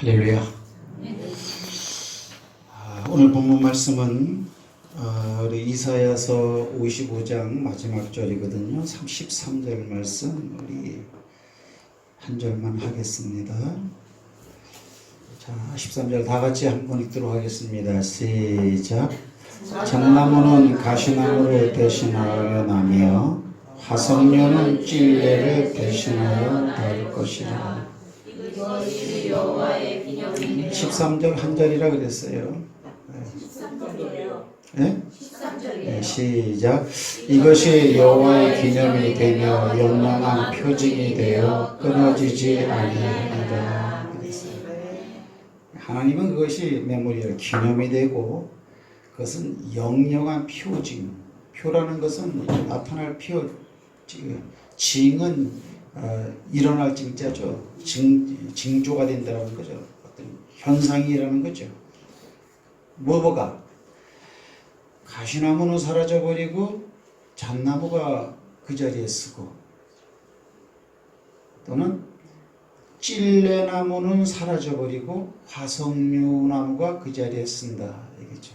할렐루야. 오늘 본문 말씀은 우리 이사야서 55장 마지막 절이거든요. 33절 말씀 우리 한 절만 하겠습니다. 자, 13절 다 같이 한번 읽도록 하겠습니다. 시작. 잣나무는 가시나무를 대신하여 나며 화석류는 찔레를 대신하여 달 것이라. 13절 한 절이라 그랬어요. 13절이에요. 네? 13절이에요. 네, 시작. 이것이 여호와의 기념이 되며 영영한 표징이 되어 끊어지지 아니하리라. 그랬어요. 하나님은 그것이 메모리얼 기념이 되고 그것은 영영한 표징. 표라는 것은 나타날 표, 징은 일어날 징자죠. 징조가 된다는 거죠. 어떤 현상이라는 거죠. 뭐가? 가시나무는 사라져버리고 잣나무가 그 자리에 쓰고 또는 찔레나무는 사라져버리고 화석류나무가 그 자리에 쓴다. 이거죠.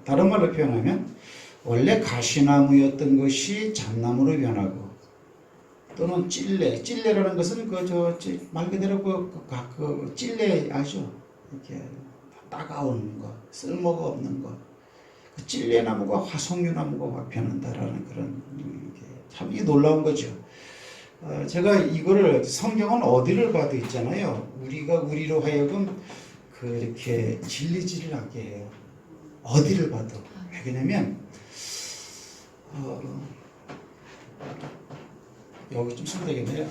다른 말로 표현하면 원래 가시나무였던 것이 잣나무로 변하고 또는 찔레라는 것은 말 그대로 그 찔레 아죠? 이렇게 따가운 거, 쓸모가 없는 거. 그 찔레나무가 화석류나무가 변한다라는 그런 참 놀라운 거죠. 제가 이거를 성경은 어디를 봐도 있잖아요. 우리로 하여금 그렇게 질리질하게 해요. 어디를 봐도. 왜냐면 여기 좀 쓰면 되겠네요.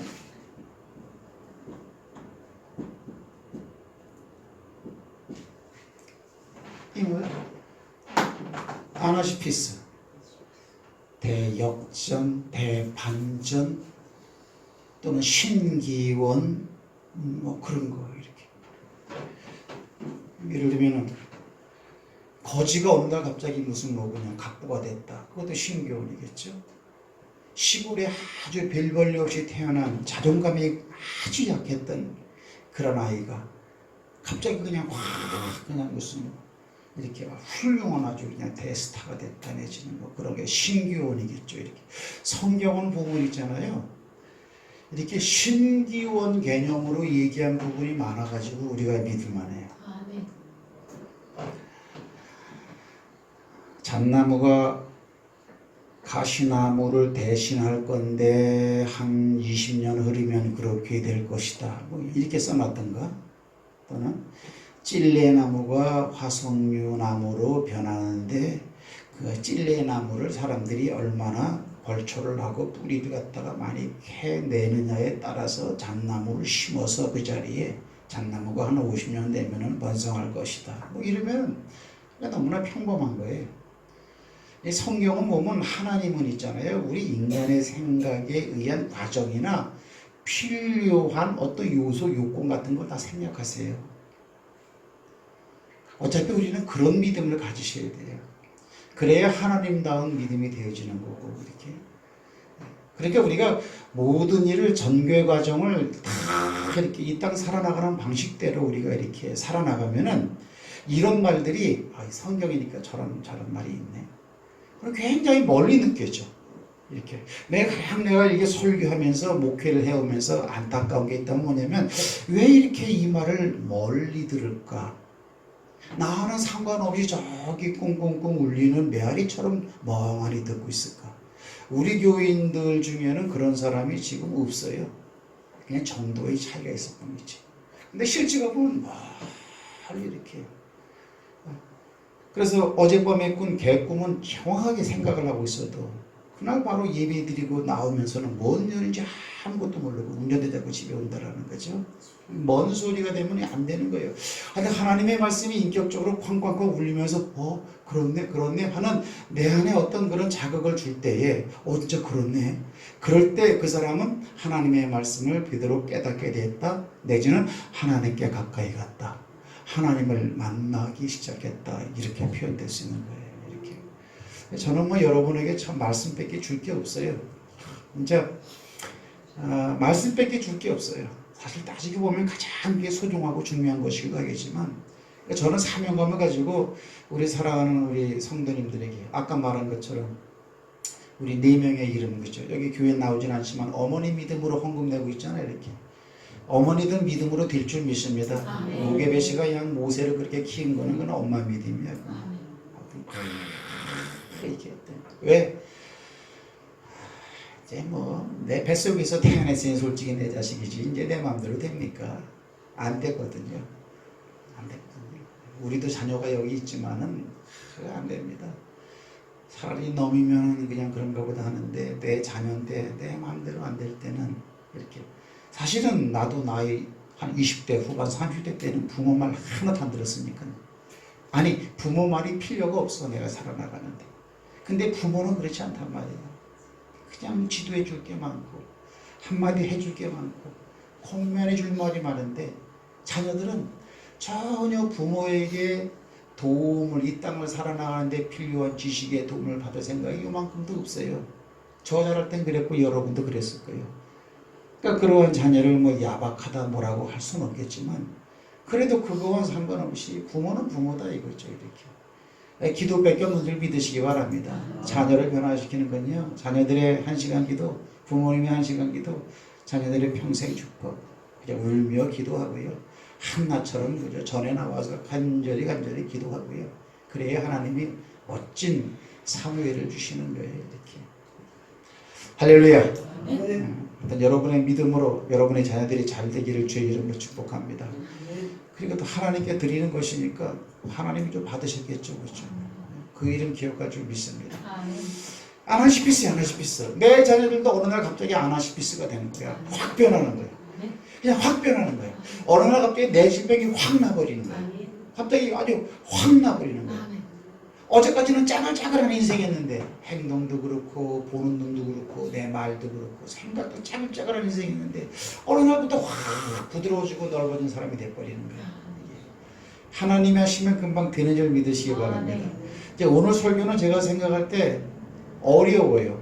이 뭐야? 아나시피스, 대역전, 대반전, 또는 신기원, 뭐 그런 거 이렇게. 예를 들면은 거지가 어느 날 갑자기 무슨 뭐 그냥 갑부가 됐다. 그것도 신기원이겠죠. 시골에 아주 별 볼일 없이 태어난 자존감이 아주 약했던 그런 아이가 갑자기 그냥 확 그냥 무슨 이렇게 훌륭한 아주 그냥 대스타가 됐다 내지는 뭐 그런 게 신기원이겠죠. 이렇게 성경은 부분 있잖아요. 이렇게 신기원 개념으로 얘기한 부분이 많아가지고 우리가 믿을만해요. 잣나무가 가시나무를 대신할 건데 한 20년 흐르면 그렇게 될 것이다. 뭐 이렇게 써놨던가. 또는 찔레나무가 화석류나무로 변하는데 그 찔레나무를 사람들이 얼마나 벌초를 하고 뿌리를 갖다가 많이 캐내느냐에 따라서 잣나무를 심어서 그 자리에 잣나무가 한 50년 되면은 번성할 것이다. 뭐 이러면 너무나 평범한 거예요. 이 성경은 보면 하나님은 있잖아요. 우리 인간의 생각에 의한 과정이나 필요한 어떤 요소, 요건 같은 거 다 생략하세요. 어차피 우리는 그런 믿음을 가지셔야 돼요. 그래야 하나님다운 믿음이 되어지는 거고, 이렇게. 그러니까 우리가 모든 일을 전개 과정을 다 이렇게 이 땅 살아나가는 방식대로 우리가 이렇게 살아나가면은 이런 말들이 성경이니까 저런 말이 있네. 굉장히 멀리 느껴져. 이렇게 내가 이렇게 설교하면서 목회를 해오면서 안타까운 게 있다면 뭐냐면 왜 이렇게 이 말을 멀리 들을까? 나는 상관없이 저기 꿍꿍꿍 울리는 메아리처럼 멍하니 듣고 있을까? 우리 교인들 중에는 그런 사람이 지금 없어요. 그냥 정도의 차이가 있을 뿐이지. 근데 실제가 보면 멀리 이렇게. 그래서 어젯밤에 꾼 개꿈은 정확하게 생각을 하고 있어도 그날 바로 예배 드리고 나오면서는 뭔 일인지 아무것도 모르고 운전대 잡고 집에 온다라는 거죠. 먼 소리가 되면 안 되는 거예요. 근데 하나님의 말씀이 인격적으로 쾅쾅쾅 울리면서 그렇네 하는 내 안에 어떤 그런 자극을 줄 때에 진짜 그렇네. 그럴 때 그 사람은 하나님의 말씀을 비대로 깨닫게 됐다. 내지는 하나님께 가까이 갔다. 하나님을 만나기 시작했다. 이렇게 표현될 수 있는 거예요. 이렇게. 저는 뭐 여러분에게 참 말씀밖에 줄 게 없어요. 진짜 말씀밖에 줄 게 없어요. 사실 따지고 보면 가장 그게 소중하고 중요한 것이기도 하겠지만 그러니까 저는 사명감을 가지고 우리 사랑하는 우리 성도님들에게 아까 말한 것처럼 우리 4명의 이름 그죠? 여기 교회 나오진 않지만 어머니 믿음으로 헌금 내고 있잖아요. 이렇게 어머니들 믿음으로 될 줄 믿습니다. 아멘. 오게베시가 양 모세를 그렇게 키운 거는 그건 엄마 믿음이야. 아멘. 이렇게 왜? 이제 뭐 내 뱃속에서 태어났으니 솔직히 내 자식이지 이제 내 마음대로 됩니까? 안 되거든요. 안 되거든요. 우리도 자녀가 여기 있지만은 안 됩니다. 차라리 넘이면 그냥 그런가 보다 하는데 내 자녀인데 내 마음대로 안 될 때는 이렇게 사실은 나도 나이 한 20대 후반 30대 때는 부모 말 하나도 안 들었으니까 아니 부모 말이 필요가 없어 내가 살아나가는데 근데 부모는 그렇지 않단 말이야. 그냥 지도해 줄 게 많고 한마디 해줄 게 많고 공면해 줄 말이 많은데 자녀들은 전혀 부모에게 도움을 이 땅을 살아나가는데 필요한 지식의 도움을 받을 생각이 이만큼도 없어요. 저 자랄 땐 그랬고 여러분도 그랬을 거예요. 그러니까 그러한 자녀를 뭐 야박하다 뭐라고 할 수는 없겠지만 그래도 그거와는 상관없이 부모는 부모다 이거죠. 이렇게 기도밖에 없는 줄 믿으시기 바랍니다. 자녀를 변화시키는 건요 자녀들의 1시간 기도 부모님의 1시간 기도 자녀들의 평생 축복 그냥 울며 기도하고요 한나처럼 그저 전에 나와서 간절히 기도하고요 그래야 하나님이 멋진 사무엘을 주시는 거예요. 이렇게 할렐루야. 일단 여러분의 믿음으로 여러분의 자녀들이 잘 되기를 주의 이름으로 축복합니다. 그리고 또 하나님께 드리는 것이니까 하나님이 좀 받으셨겠죠. 그렇죠? 그 이름 기억할 줄 믿습니다. 아나시피스. 내 자녀들도 어느 날 갑자기 아나시피스가 되는 거야. 확 변하는 거야. 그냥 확 변하는 거야. 어느 날 갑자기 내 질병이 확 나버리는 거야. 갑자기 아주 확 나버리는 거야. 어제까지는 짜글짜글한 인생이었는데 행동도 그렇고 보는 눈도 그렇고 내 말도 그렇고 생각도 짜글짜글한 인생이었는데 어느 날부터 확 부드러워지고 넓어진 사람이 돼버리는 거야. 하나님이 하시면 금방 되는 줄 믿으시기 바랍니다. 이제 오늘 설교는 제가 생각할 때 어려워요.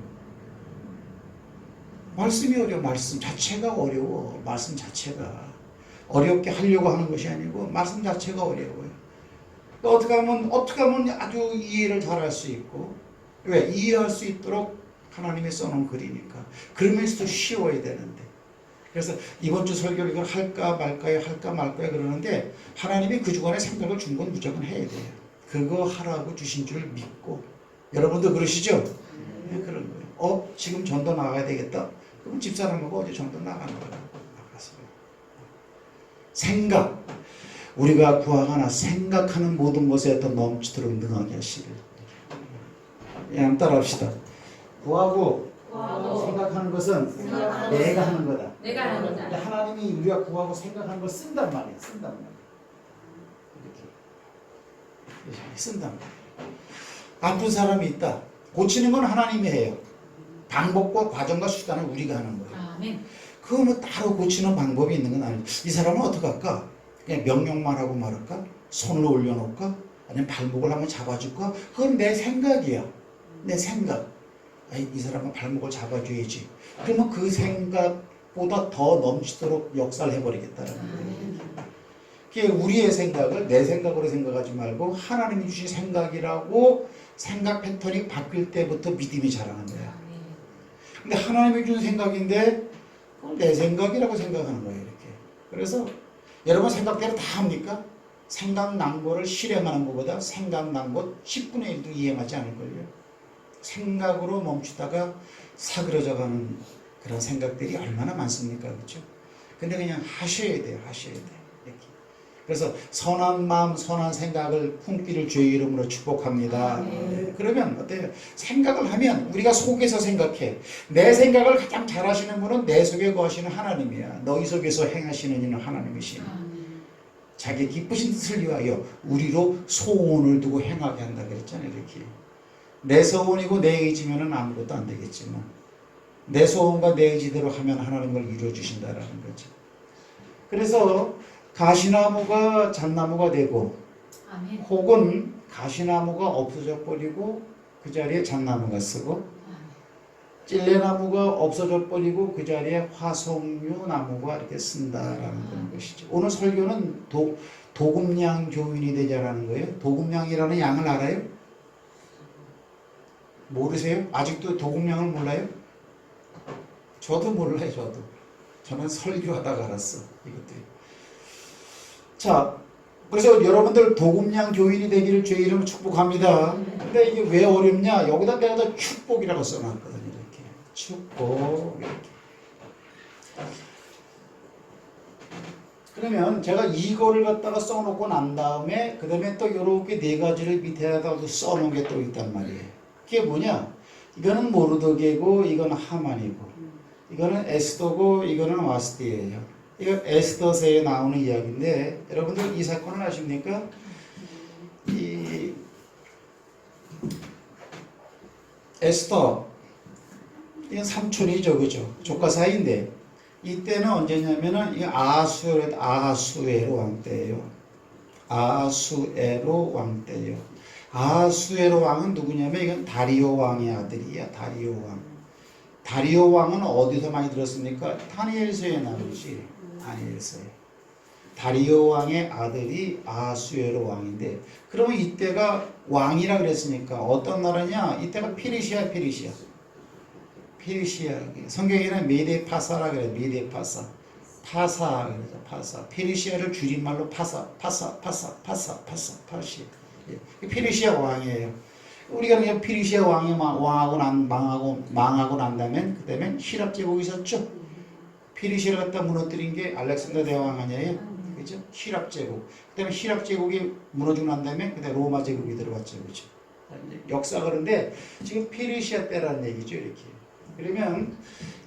말씀이 어려워. 말씀 자체가 어려워. 말씀 자체가 어렵게 하려고 하는 것이 아니고 말씀 자체가 어려워요. 어떻게 하면 아주 이해를 잘할 수 있고 왜? 이해할 수 있도록 하나님이 써놓은 글이니까 그러면서도 쉬워야 되는데 그래서 이번 주 설교를 이걸 할까 말까요 그러는데 하나님이 그 주간에 생각을 준 건 무조건 해야 돼요. 그거 하라고 주신 줄 믿고 여러분도 그러시죠? 네, 그런 거예요. 지금 전도 나가야 되겠다. 그럼 집사람하고 어제 전도 나가는 거라고 나갔어요. 생각 우리가 구하거나 생각하는 모든 것에 더 넘치도록 능하게 하시길. 그냥 따라합시다. 구하고 생각하는 것은 내가 하는 거다. 근데 하나님이 우리가 구하고 생각하는 걸 쓴단 말이야. 이렇게 쓴단 말이야. 아픈 사람이 있다. 고치는 건 하나님이 해요. 방법과 과정과 수단을 우리가 하는 거예요. 그거 뭐 따로 고치는 방법이 있는 건 아니에요. 이 사람은 어떻게 할까? 그냥 명령만 하고 말할까? 손을 올려놓을까? 아니면 발목을 한번 잡아줄까? 그건 내 생각이야. 내 생각. 이 사람은 발목을 잡아줘야지. 그러면 그 생각보다 더 넘치도록 역사를 해버리겠다는 거예요. 그게 우리의 생각을 내 생각으로 생각하지 말고 하나님이 주신 생각이라고 생각 패턴이 바뀔 때부터 믿음이 자라는 거야. 근데 하나님이 준 생각인데 그걸 내 생각이라고 생각하는 거예요. 이렇게. 그래서 여러분 생각대로 다 합니까? 생각난 거를 실행하는 것보다 생각난 것 10분의 1도 이행하지 않을걸요. 생각으로 멈추다가 사그러져가는 그런 생각들이 얼마나 많습니까? 그렇죠? 근데 그냥 하셔야 돼요. 이렇게. 그래서 선한 마음, 선한 생각을 품기를 주의 이름으로 축복합니다. 그러면 어때요? 생각을 하면 우리가 속에서 생각해. 내 생각을 가장 잘 하시는 분은 내 속에 거하시는 하나님이야. 너희 속에서 행하시는 이는 하나님이시니 자기 기쁘신 뜻을 위하여 우리로 소원을 두고 행하게 한다 그랬잖아요. 이렇게. 내 소원이고 내 의지면은 아무것도 안 되겠지만 내 소원과 내 의지대로 하면 하나님을 이루어 주신다라는 거죠. 그래서 가시나무가 잣나무가 되고 혹은 가시나무가 없어져 버리고 그 자리에 잣나무가 쓰고 찔레나무가 없어져 버리고 그 자리에 화석류 나무가 이렇게 쓴다라는 그런 것이죠. 오늘 설교는 도금양 교인이 되자라는 거예요. 도금양이라는 양을 알아요? 모르세요? 아직도 도금양을 몰라요? 저도 몰라요. 저는 설교하다가 알았어. 이것들이. 자, 그래서 여러분들 도금양 교인이 되기를 주의 이름으로 축복합니다. 근데 이게 왜 어렵냐? 여기다 내가 다 축복이라고 써놨거든요. 이렇게 축복 이렇게. 그러면 제가 이거를 갖다가 써놓고 난 다음에 그 다음에 또 이렇게 네 가지를 밑에다 써놓은 게 또 있단 말이에요. 그게 뭐냐? 이거는 모르드게고 이거는 하만이고 이거는 에스더고 이거는 와스디예요. 이거 에스더서에 나오는 이야기인데 여러분들 이 사건을 아십니까? 이 에스더 이건 삼촌이죠, 그죠? 조카 사이인데 이때는 언제냐면은 이 아하수에로 왕 때예요. 아하수에로 왕 때예요. 아하수에로 왕은 누구냐면 이건 다리오 왕의 아들이야. 다리오 왕. 다리오 왕은 어디서 많이 들었습니까? 다니엘서에 나오지. 다니엘서에. 다리오 왕의 아들이 아하수에로 왕인데 그러면 이때가 왕이라 그랬으니까 어떤 나라냐? 이때가 페르시아. 성경에는 메데파사라 그래. 메데파사. 파사 그러죠. 파사. 페르시아를 줄임말로 파시아. 페르시아 왕이에요. 우리가 그냥 페르시아 왕이 망하고 난 다음에 그다음에 히랍 제국이 있었죠. 페르시아를 갖다 무너뜨린 게 알렉산더 대왕 아니에요? 그죠? 히랍 제국. 그다음에 히랍 제국이 무너지고 난 다음에 그다음에 로마 제국이 들어왔죠, 그죠? 역사가 그런데 지금 페르시아 때라는 얘기죠, 이렇게. 그러면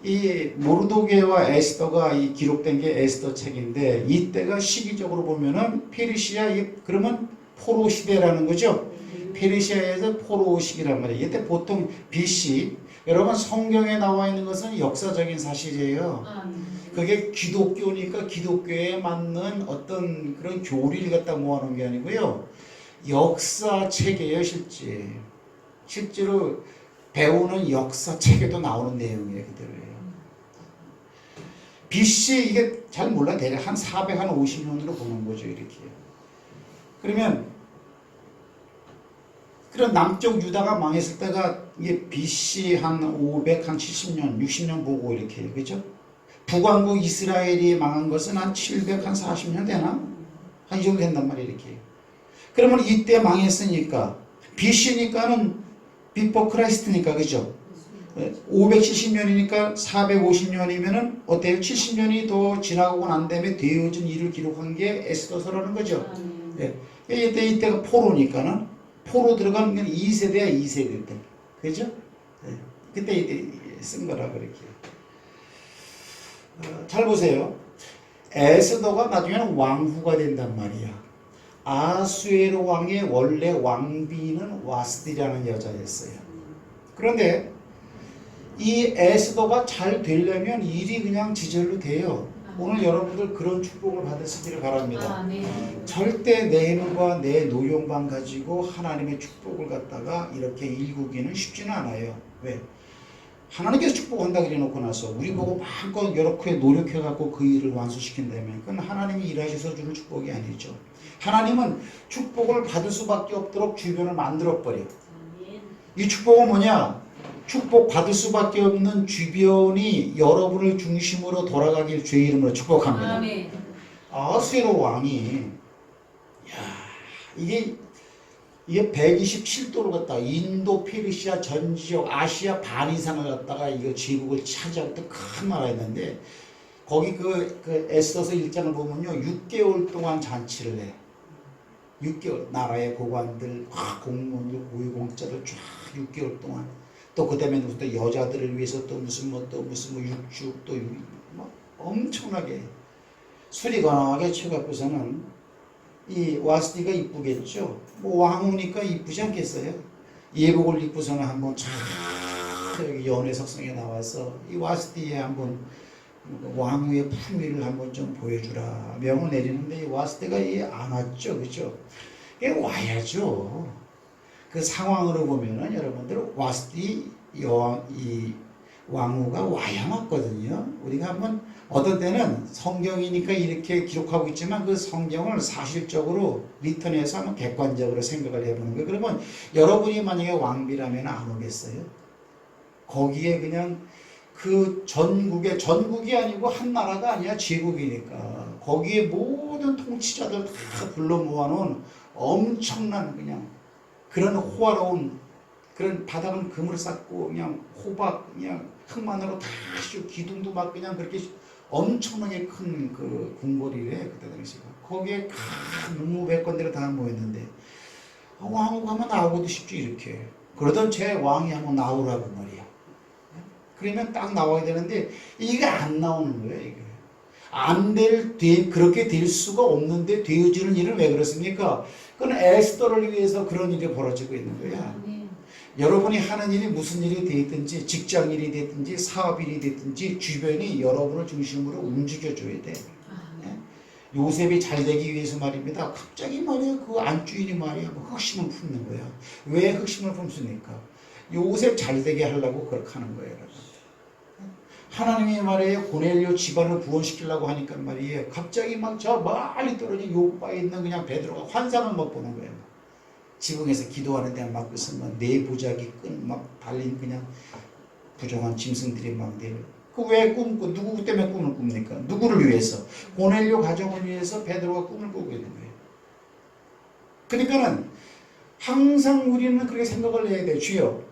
이 모르도게와 에스더가 이 기록된 게 에스더 책인데 이때가 시기적으로 보면은 페르시아 그러면 포로 시대라는 거죠. 페르시아에서 포로 시기란 말이에요. 이때 보통 BC 여러분 성경에 나와 있는 것은 역사적인 사실이에요. 그게 기독교니까 기독교에 맞는 어떤 그런 교리를 갖다 모아놓은 게 아니고요. 역사책이에요, 실제로 배우는 역사책에도 나오는 내용이에요, 그대로예요. BC 이게 잘 몰라. 대략 한 450년으로 보는 거죠, 이렇게. 그러면 그런 남쪽 유다가 망했을 때가 이게 BC 한 70년, 60년 보고 이렇게, 그죠? 북왕국 이스라엘이 망한 것은 한 740년 되나? 한 이 정도 된단 말이에요, 이렇게. 그러면 이때 망했으니까 BC니까는 비포 크라이스트니까, 그죠? 570년이니까 450년이면은 어때요? 70년이 더 지나고 난 다음에 되어진 일을 기록한 게 에스더서라는 거죠. 네. 이때가 포로니까는 포로 들어간 건 2세대야, 2세대 때. 그죠? 네. 그때 이때 쓴 거라 그렇게. 잘 보세요. 에스더가 나중에는 왕후가 된단 말이야. 아하수에로 왕의 원래 왕비는 와스디라는 여자였어요. 그런데 이 에스더가 잘 되려면 일이 그냥 지절로 돼요. 오늘 여러분들 그런 축복을 받으시기를 바랍니다. 절대 내 힘과 내 노력만 가지고 하나님의 축복을 갖다가 이렇게 일구기는 쉽지는 않아요. 왜? 하나님께서 축복한다 그래 놓고 나서 우리 보고 마음껏 이렇게 노력해갖고 그 일을 완수시킨다면 그건 하나님이 일하셔서 주는 축복이 아니죠. 하나님은 축복을 받을 수밖에 없도록 주변을 만들어버려. 이 축복은 뭐냐? 축복 받을 수밖에 없는 주변이 여러분을 중심으로 돌아가길 주의 이름으로 축복합니다. 아하수에로 왕이 이게 127도를 갖다가 인도, 페르시아 전 지역, 아시아 반 이상을 갖다가 이거 제국을 차지하고 큰 나라였는데 거기 그 에스더서 1장을 보면요 6개월 동안 잔치를 해. 6개월 나라의 고관들, 공무원들, 고위공자들 쫙 6개월 동안. 또 그다음에 또 여자들을 위해서 또 무슨 육축 또 뭐 엄청나게 술이 건강하게 취해갖고서는 이 와스디가 이쁘겠죠. 뭐 왕후니까 이쁘지 않겠어요? 예복을 입고서는 한번 쫙 여기 연회 석상에 나와서 이 와스디에 한번 왕후의 품위를 한번 좀 보여주라 명을 내리는데 이 와스디가 안 왔죠, 그죠? 와야죠. 그 상황으로 보면은 여러분들 와스디 여왕 이 왕후가 와야 맞거든요. 우리가 한번 어떤 때는 성경이니까 이렇게 기록하고 있지만 그 성경을 사실적으로 리턴해서 한번 객관적으로 생각을 해보는 거예요. 그러면 여러분이 만약에 왕비라면 안 오겠어요? 거기에 그냥 그 전국이 아니고 한 나라가 아니야 제국이니까 거기에 모든 통치자들 다 불러 모아놓은 엄청난 그냥 그런 호화로운 그런 바닥은 금을 쌓고 그냥 호박 그냥 흙만으로 다 기둥도 막 그냥 그렇게 엄청나게 큰 그 궁궐이래 그때 당시가 거기에 큰 문무백관들이 다 모였는데 왕후가 한번 나오고도 싶지 이렇게 그러던 제 왕이 한번 나오라고 말이야. 그러면 딱 나와야 되는데 이게 안 나오는 거예요. 이게 그렇게 될 수가 없는데 되어지는 일은 왜 그렇습니까? 그건 에스더를 위해서 그런 일이 벌어지고 있는 거야. 여러분이 하는 일이 무슨 일이 되든지 직장 일이 되든지 사업 일이 되든지 주변이 여러분을 중심으로 움직여줘야 돼. 요셉이 잘 되기 위해서 말입니다. 갑자기 말이야 그 안주인이 말이야 뭐 흑심을 품는 거야. 왜 흑심을 품습니까? 요셉 잘 되게 하려고 그렇게 하는 거예요. 여러분. 하나님이 말이에요 고넬료 집안을 구원시키려고 하니까 말이에요 갑자기 막 저 멀리 떨어진 요바에 있는 그냥 베드로가 환상을 못 보는 거예요. 지붕에서 기도하는데 막 무슨 막 내부작이 끈 막 달린 그냥 부정한 짐승들이 막 내려. 그 왜 꿈꾸 누구 때문에 꿈을 꿉니까? 누구를 위해서? 고넬료 가정을 위해서 베드로가 꿈을 꾸고 있는 거예요. 그러니까는 항상 우리는 그렇게 생각을 해야 돼요. 주여,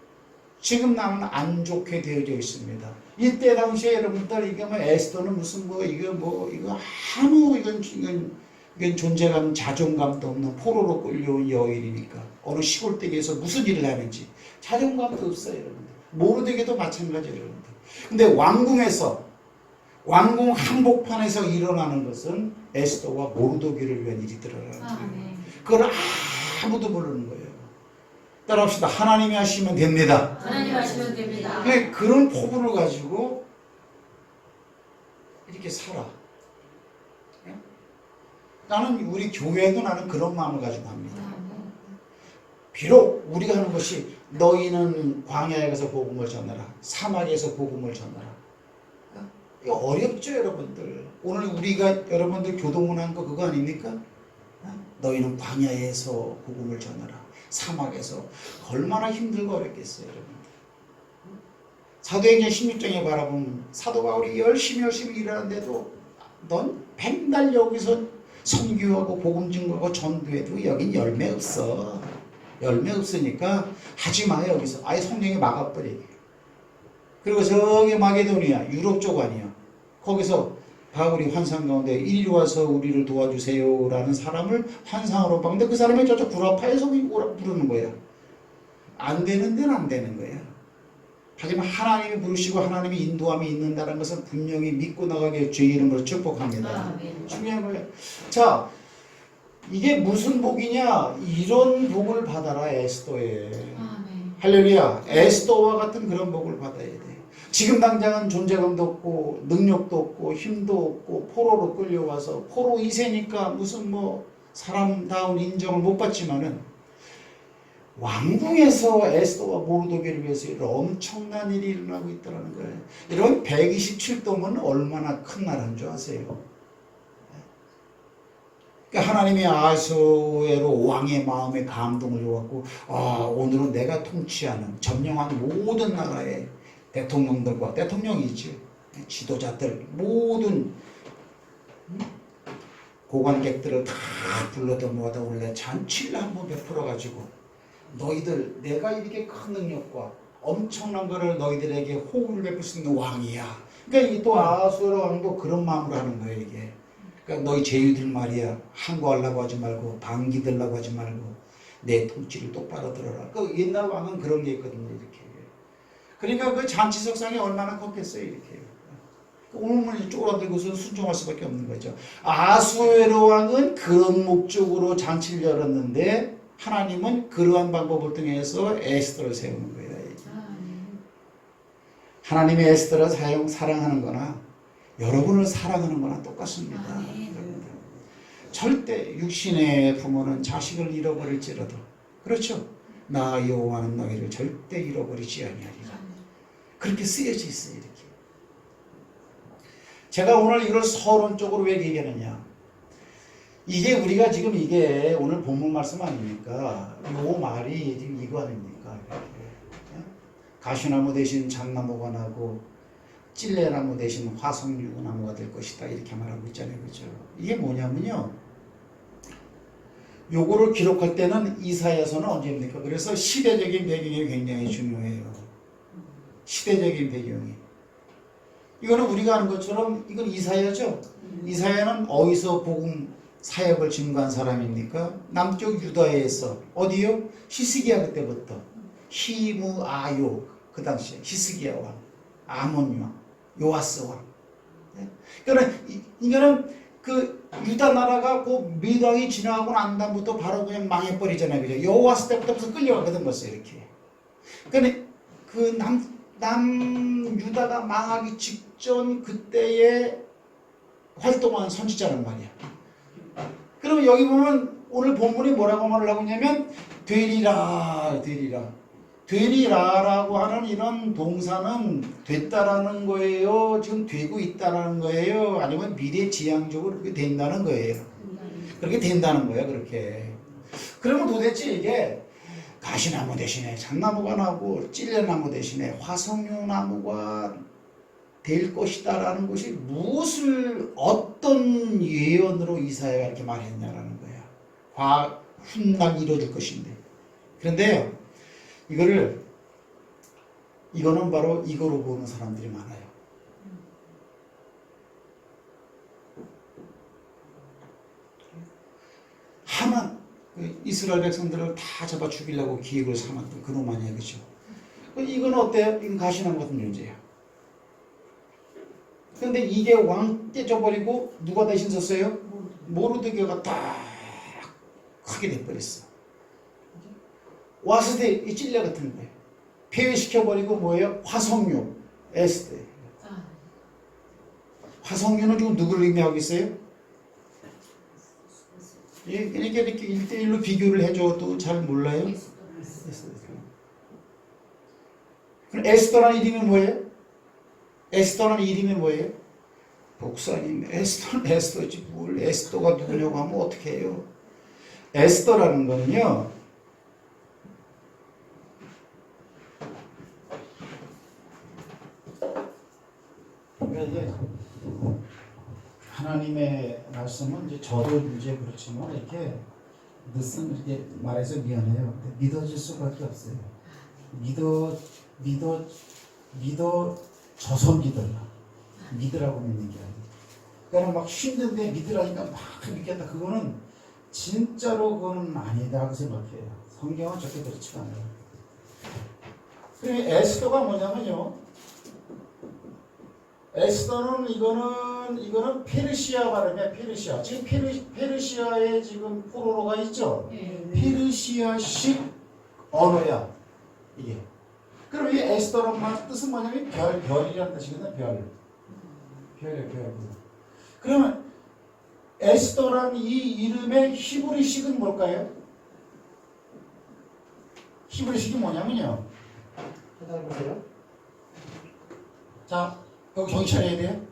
지금 나는 안 좋게 되어져 있습니다. 이때 당시에 여러분들 이게 뭐 에스더는 무슨 이거 아무 이건 존재감, 자존감도 없는 포로로 끌려온 여인이니까 어느 시골댁에서 무슨 일을 하는지 자존감도 없어요, 여러분들. 모르되게도 마찬가지예요, 여러분들. 근데 왕궁에서 왕궁 한복판에서 일어나는 것은 에스더와 모르드게를 위한 일이 드러나는 거예요. 그걸 아무도 모르는 거예요. 따라합시다. 하나님이 하시면 됩니다. 하나님 하시면 됩니다. 그런 포부를 가지고 이렇게 살아. 나는 우리 교회도 나는 그런 마음을 가지고 합니다. 비록 우리가 하는 것이 너희는 광야에 가서 복음을 전하라. 사막에서 복음을 전하라. 이거 어렵죠, 여러분들. 오늘 우리가 여러분들 교동문한 거 그거 아닙니까? 너희는 광야에서 복음을 전하라. 사막에서 얼마나 힘들고 어렵겠어요, 여러분들. 사도행전 16장에 바라보면 사도 바울이 열심히 일하는데도 넌 맨날 여기서 선교하고 복음 증거하고 전도해도 여긴 열매 없어. 열매 없으니까 하지 마 여기서. 아예 성령이 막아버리게. 그리고 저기 마게도니아 유럽 쪽 아니야. 거기서 바울이 환상 가운데 이리 와서 우리를 도와주세요 라는 사람을 환상으로 봤는데 그 사람이 저쪽 구라파에서 부르는 거야. 안 되는 데는 안 되는 거야. 하지만 하나님이 부르시고 하나님이 인도함이 있는다는 것은 분명히 믿고 나가게 주의 이름으로 축복합니다. 중요한 거예요. 자, 이게 무슨 복이냐? 이런 복을 받아라 에스더에. 할렐루야. 에스더와 같은 그런 복을 받아야 돼. 지금 당장은 존재감도 없고 능력도 없고 힘도 없고 포로로 끌려와서 포로 2세니까 무슨 사람다운 인정을 못 받지만은 왕궁에서 에스더와 모르드게를 위해서 이런 엄청난 일이 일어나고 있다는 거예요. 여러분 127도면 얼마나 큰 나라인 줄 아세요? 그러니까 하나님이 아하수에로 왕의 마음에 감동을 줘갖고 오늘은 내가 통치하는 점령한 모든 나라의 대통령들과 대통령이지 지도자들 모든 고관객들을 다 불러다 모아다 원래 잔치를 한번 베풀어가지고 너희들 내가 이렇게 큰 능력과 엄청난 거를 너희들에게 호흡을 베풀 수 있는 왕이야. 그러니까 이 또 아하수에로 왕도 그런 마음으로 하는 거예요 이게. 그러니까 너희 제후들 말이야 항거하려고 하지 말고 방기들라고 하지 말고 내 통치를 똑바로 들어라. 그 옛날 왕은 그런 게 있거든요 이렇게. 그러니까 그 잔치석상이 얼마나 컸겠어요 이렇게. 오늘 쪼그라들고서 순종할 수밖에 없는 거죠. 아하수에로 왕은 그런 목적으로 잔치를 열었는데 하나님은 그러한 방법을 통해서 에스더를 세우는 거예요. 하나님의 에스더를 사랑하는 거나 여러분을 사랑하는 거나 똑같습니다. 절대 육신의 부모는 자식을 잃어버릴지라도 그렇죠. 나 여호와는 너희를 절대 잃어버리지 아니하리라. 그렇게 쓰여져 있어요. 이렇게. 제가 오늘 이걸 서론적으로 왜 얘기하느냐. 이게 우리가 지금 이게 오늘 본문 말씀 아닙니까? 이 말이 지금 이거 아닙니까? 이렇게. 가시나무 대신 잣나무가 나고 찔레나무 대신 화석류나무가 될 것이다. 이렇게 말하고 있잖아요. 그렇죠? 이게 뭐냐면요. 요거를 기록할 때는 이사야서는 언제입니까? 그래서 시대적인 배경이 굉장히 중요해요. 시대적인 배경이. 이거는 우리가 아는 것처럼 이건 이사야죠. 이사야는 어디서 복음 사역을 증거한 사람입니까? 남쪽 유다에서. 어디요? 히스기야 그때부터. 히무아요 그 당시에 히스기야 왕, 아몬 왕, 요아스 왕. 그러니까 이거는 그 유다 나라가 그 미당이 지나가고 난 다음부터 바로 그냥 망해버리잖아요. 그죠? 여호와스 때부터 벌써 끌려가거든 벌써 이렇게. 그러니까 그 남 유다가 망하기 직전 그때에 활동한 선지자란 말이야. 그러면 여기 보면 오늘 본문이 뭐라고 말을 하고 있냐면 되리라. 되리라라고 하는 이런 동사는 됐다라는 거예요? 지금 되고 있다라는 거예요? 아니면 미래지향적으로 그렇게 된다는 거예요? 그렇게 된다는 거예요, 그렇게. 그러면 도대체 이게 가시나무 대신에 잣나무가 나고 찔레나무 대신에 화석류나무가 될 것이다라는 것이 무엇을 어떤 예언으로 이사야가 이렇게 말했냐라는 거야. 훗날 이루어질 것인데. 그런데요, 이거는 바로 이거로 보는 사람들이 많아요. 하만 이스라엘 백성들을 다 잡아 죽이려고 기획을 삼았던 그놈 아니야, 그렇죠? 이건 어때요? 이건 가시나무 같은 존재야. 그런데 이게 왕 떼져버리고 누가 대신 섰어요? 모르드게가 딱 크게 돼버렸어. 와스데 이 찔레 같은 거예요. 폐위시켜버리고 뭐예요? 화석류 에스테. 화석류는 지금 누구를 의미하고 있어요? 예, 그러니까 이렇게 1대1로 비교를 해줘도 잘 몰라요? 그럼 에스더라는 이름이 뭐예요? 에스더라는 이름이 뭐예요? 목사님, 에스더는 에스더지 뭘 에스더가 누구냐고 하면 어떻게 해요? 에스더라는 거는요, 그러니까 이제 하나님의 말씀은 이제 저도 이제 그렇지만 이렇게 늦은 이렇게 말해서 미안해요. 믿어질 수밖에 없어요. 믿어져서 믿으라고 믿는 게 아니에요. 그러니까 막 힘든데 믿으라니까 막 믿겠다. 그거는 진짜로 그거는 아니다고 생각해요. 성경은 절대 그렇지 않아요. 그리고 에스더가 뭐냐면요. 에스더는 이거는 페르시아 발음이야. 페르시아. 지금 페르시아에 지금 포로로가 있죠. 페르시아식 언어야 이게. 그럼 이 에스더란 말 뜻은 뭐냐면 별이라는 뜻이거든. 별이야. 그러면 에스더란 이 이름의 히브리식은 뭘까요? 히브리식이 뭐냐면요. 해당보세요. 자, 여기 정신 차려야 돼요.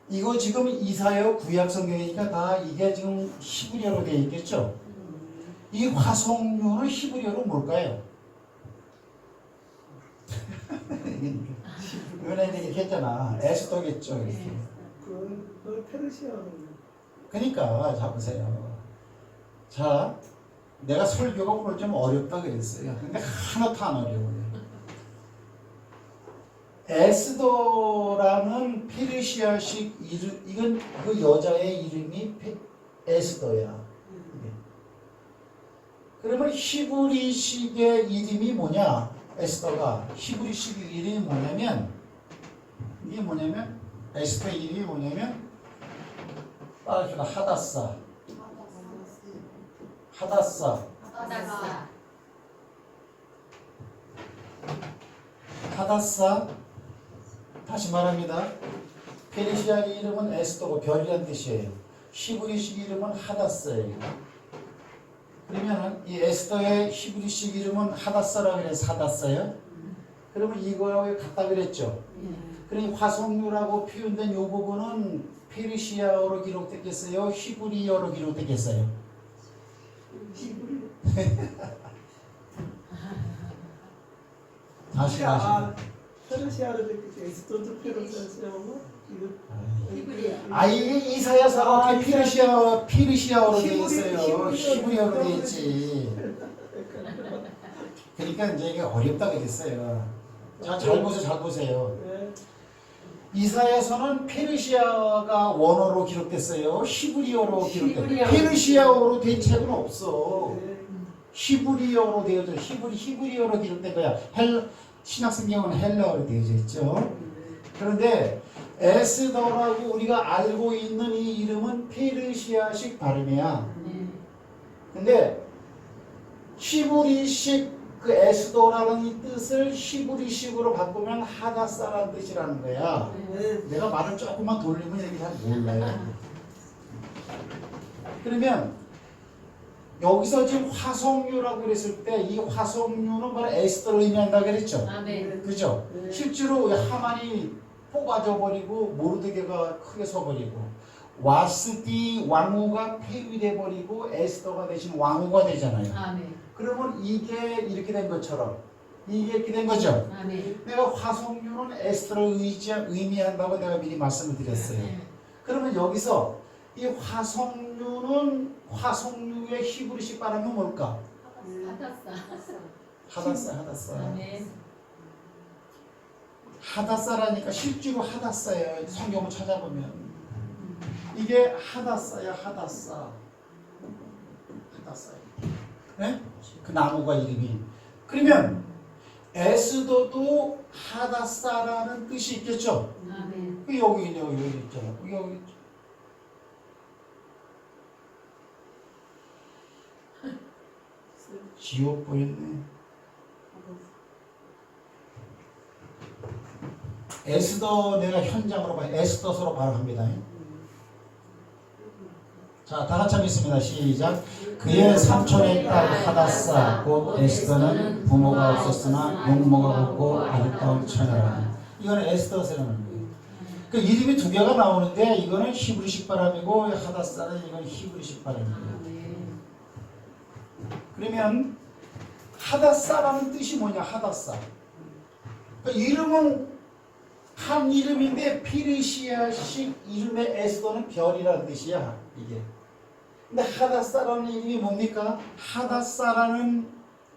이거 지금 이사야 구약 성경이니까 다 이게 지금 히브리어로 되어 있겠죠? 이 화석류는 히브리어로 뭘까요? 은혜는 이렇게 했잖아. 에스더겠죠. 이렇게. 그 페르시아는 그러니까 자 보세요. 자, 내가 설교가 오늘 좀 어렵다 그랬어요. 근데 하나도 안 어려워요. 에스더라는 페르시아식 이름, 이건 그 여자의 이름이 에스더야. 그러면 히브리식의 이름이 뭐냐? 에스더가 히브리식 이름이 뭐냐면 이게 뭐냐면 에스더의 이름이 뭐냐면 따라합시다. 하다사. 다시 말합니다. 페르시아의 이름은 에스더고 별이라는 뜻이에요. 히브리식 이름은 하다사예요. 그러면 이 에스더의 히브리식 이름은 하다사라고 해서 하다사예요. 그러면 이거하고 같다 그랬죠. 그러니 화석류라고 표현된 이 부분은 페르시아어로 기록됐겠어요? 히브리어로 기록됐겠어요? 다시. 페르시아를 듣기 에스토도 페르시아고 이거 히브리어. 이게 이사야서가 페르시아어로 되어 있어요. 히브리어로 되어 있지. 그러니까 이제 이게 어렵다 그랬어요. 자, 잘 보세요. 네. 이사야서는 페르시아가 원어로 기록됐어요. 히브리어로 기록됐어요. 히브리어. 페르시아어로 된 책은 없어. 네. 히브리어로 되어져. 히브리어로 기록된 거야. 신약성경은 헬라어로 되어져 있죠. 그런데 에스더라고 우리가 알고 있는 이 이름은 페르시아식 발음이야. 근데 히브리식 그 에스더라는 이 뜻을 히브리식으로 바꾸면 하다사라는 뜻이라는 거야. 네. 내가 말을 조금만 돌리면 이게 잘 몰라요. 그러면 여기서 지금 화석류라고 그랬을 때 이 화석류는 바로 에스더를 의미한다 그랬죠. 아멘. 그죠? 네. 실제로 하만이 뽑아져 버리고 모르드게가 크게 서버리고 와스디 왕후가 폐위돼 버리고 에스더가 대신 왕후가 되잖아요. 아멘. 그러면 이게 이렇게 된 것처럼 이게 이렇게 된 거죠. 아멘. 내가 화석류는 에스더를 의미한다고 내가 미리 말씀을 드렸어요. 그러면 여기서 이 화석류는 화석류의 히브리식 발음은 뭘까? 하다사. 아멘. 하다사라니까 실제로 하다사예요. 성경을 찾아보면 이게 하다사야. 네? 그 나무가 이름이. 그러면 에스더도 하다사라는 뜻이 있겠죠. 아멘. 여기 있잖아. 여기 지워버렸네. 에스더 내가 현장으로 봐요. 에스더서로 바로 갑니다. 자, 다 같이 하겠습니다. 시작. 그의 삼촌의 딸 하다사 곧 에스더는 부모가 없었으나 용모가 곱고 아름다운 처녀라. 이거는 에스더서라는 거예요. 그 이름이 두 개가 나오는데 이거는 히브리식 바람이고 하다사는 이건 히브리식 바람이에요. 그러면 하다사라는 뜻이 뭐냐? 하다사. 그러니까 이름은 한 이름인데 페르시아식 이름의 에스더는 별이라는 뜻이야. 이게. 근데 하다사라는 이름이 뭡니까? 하다사라는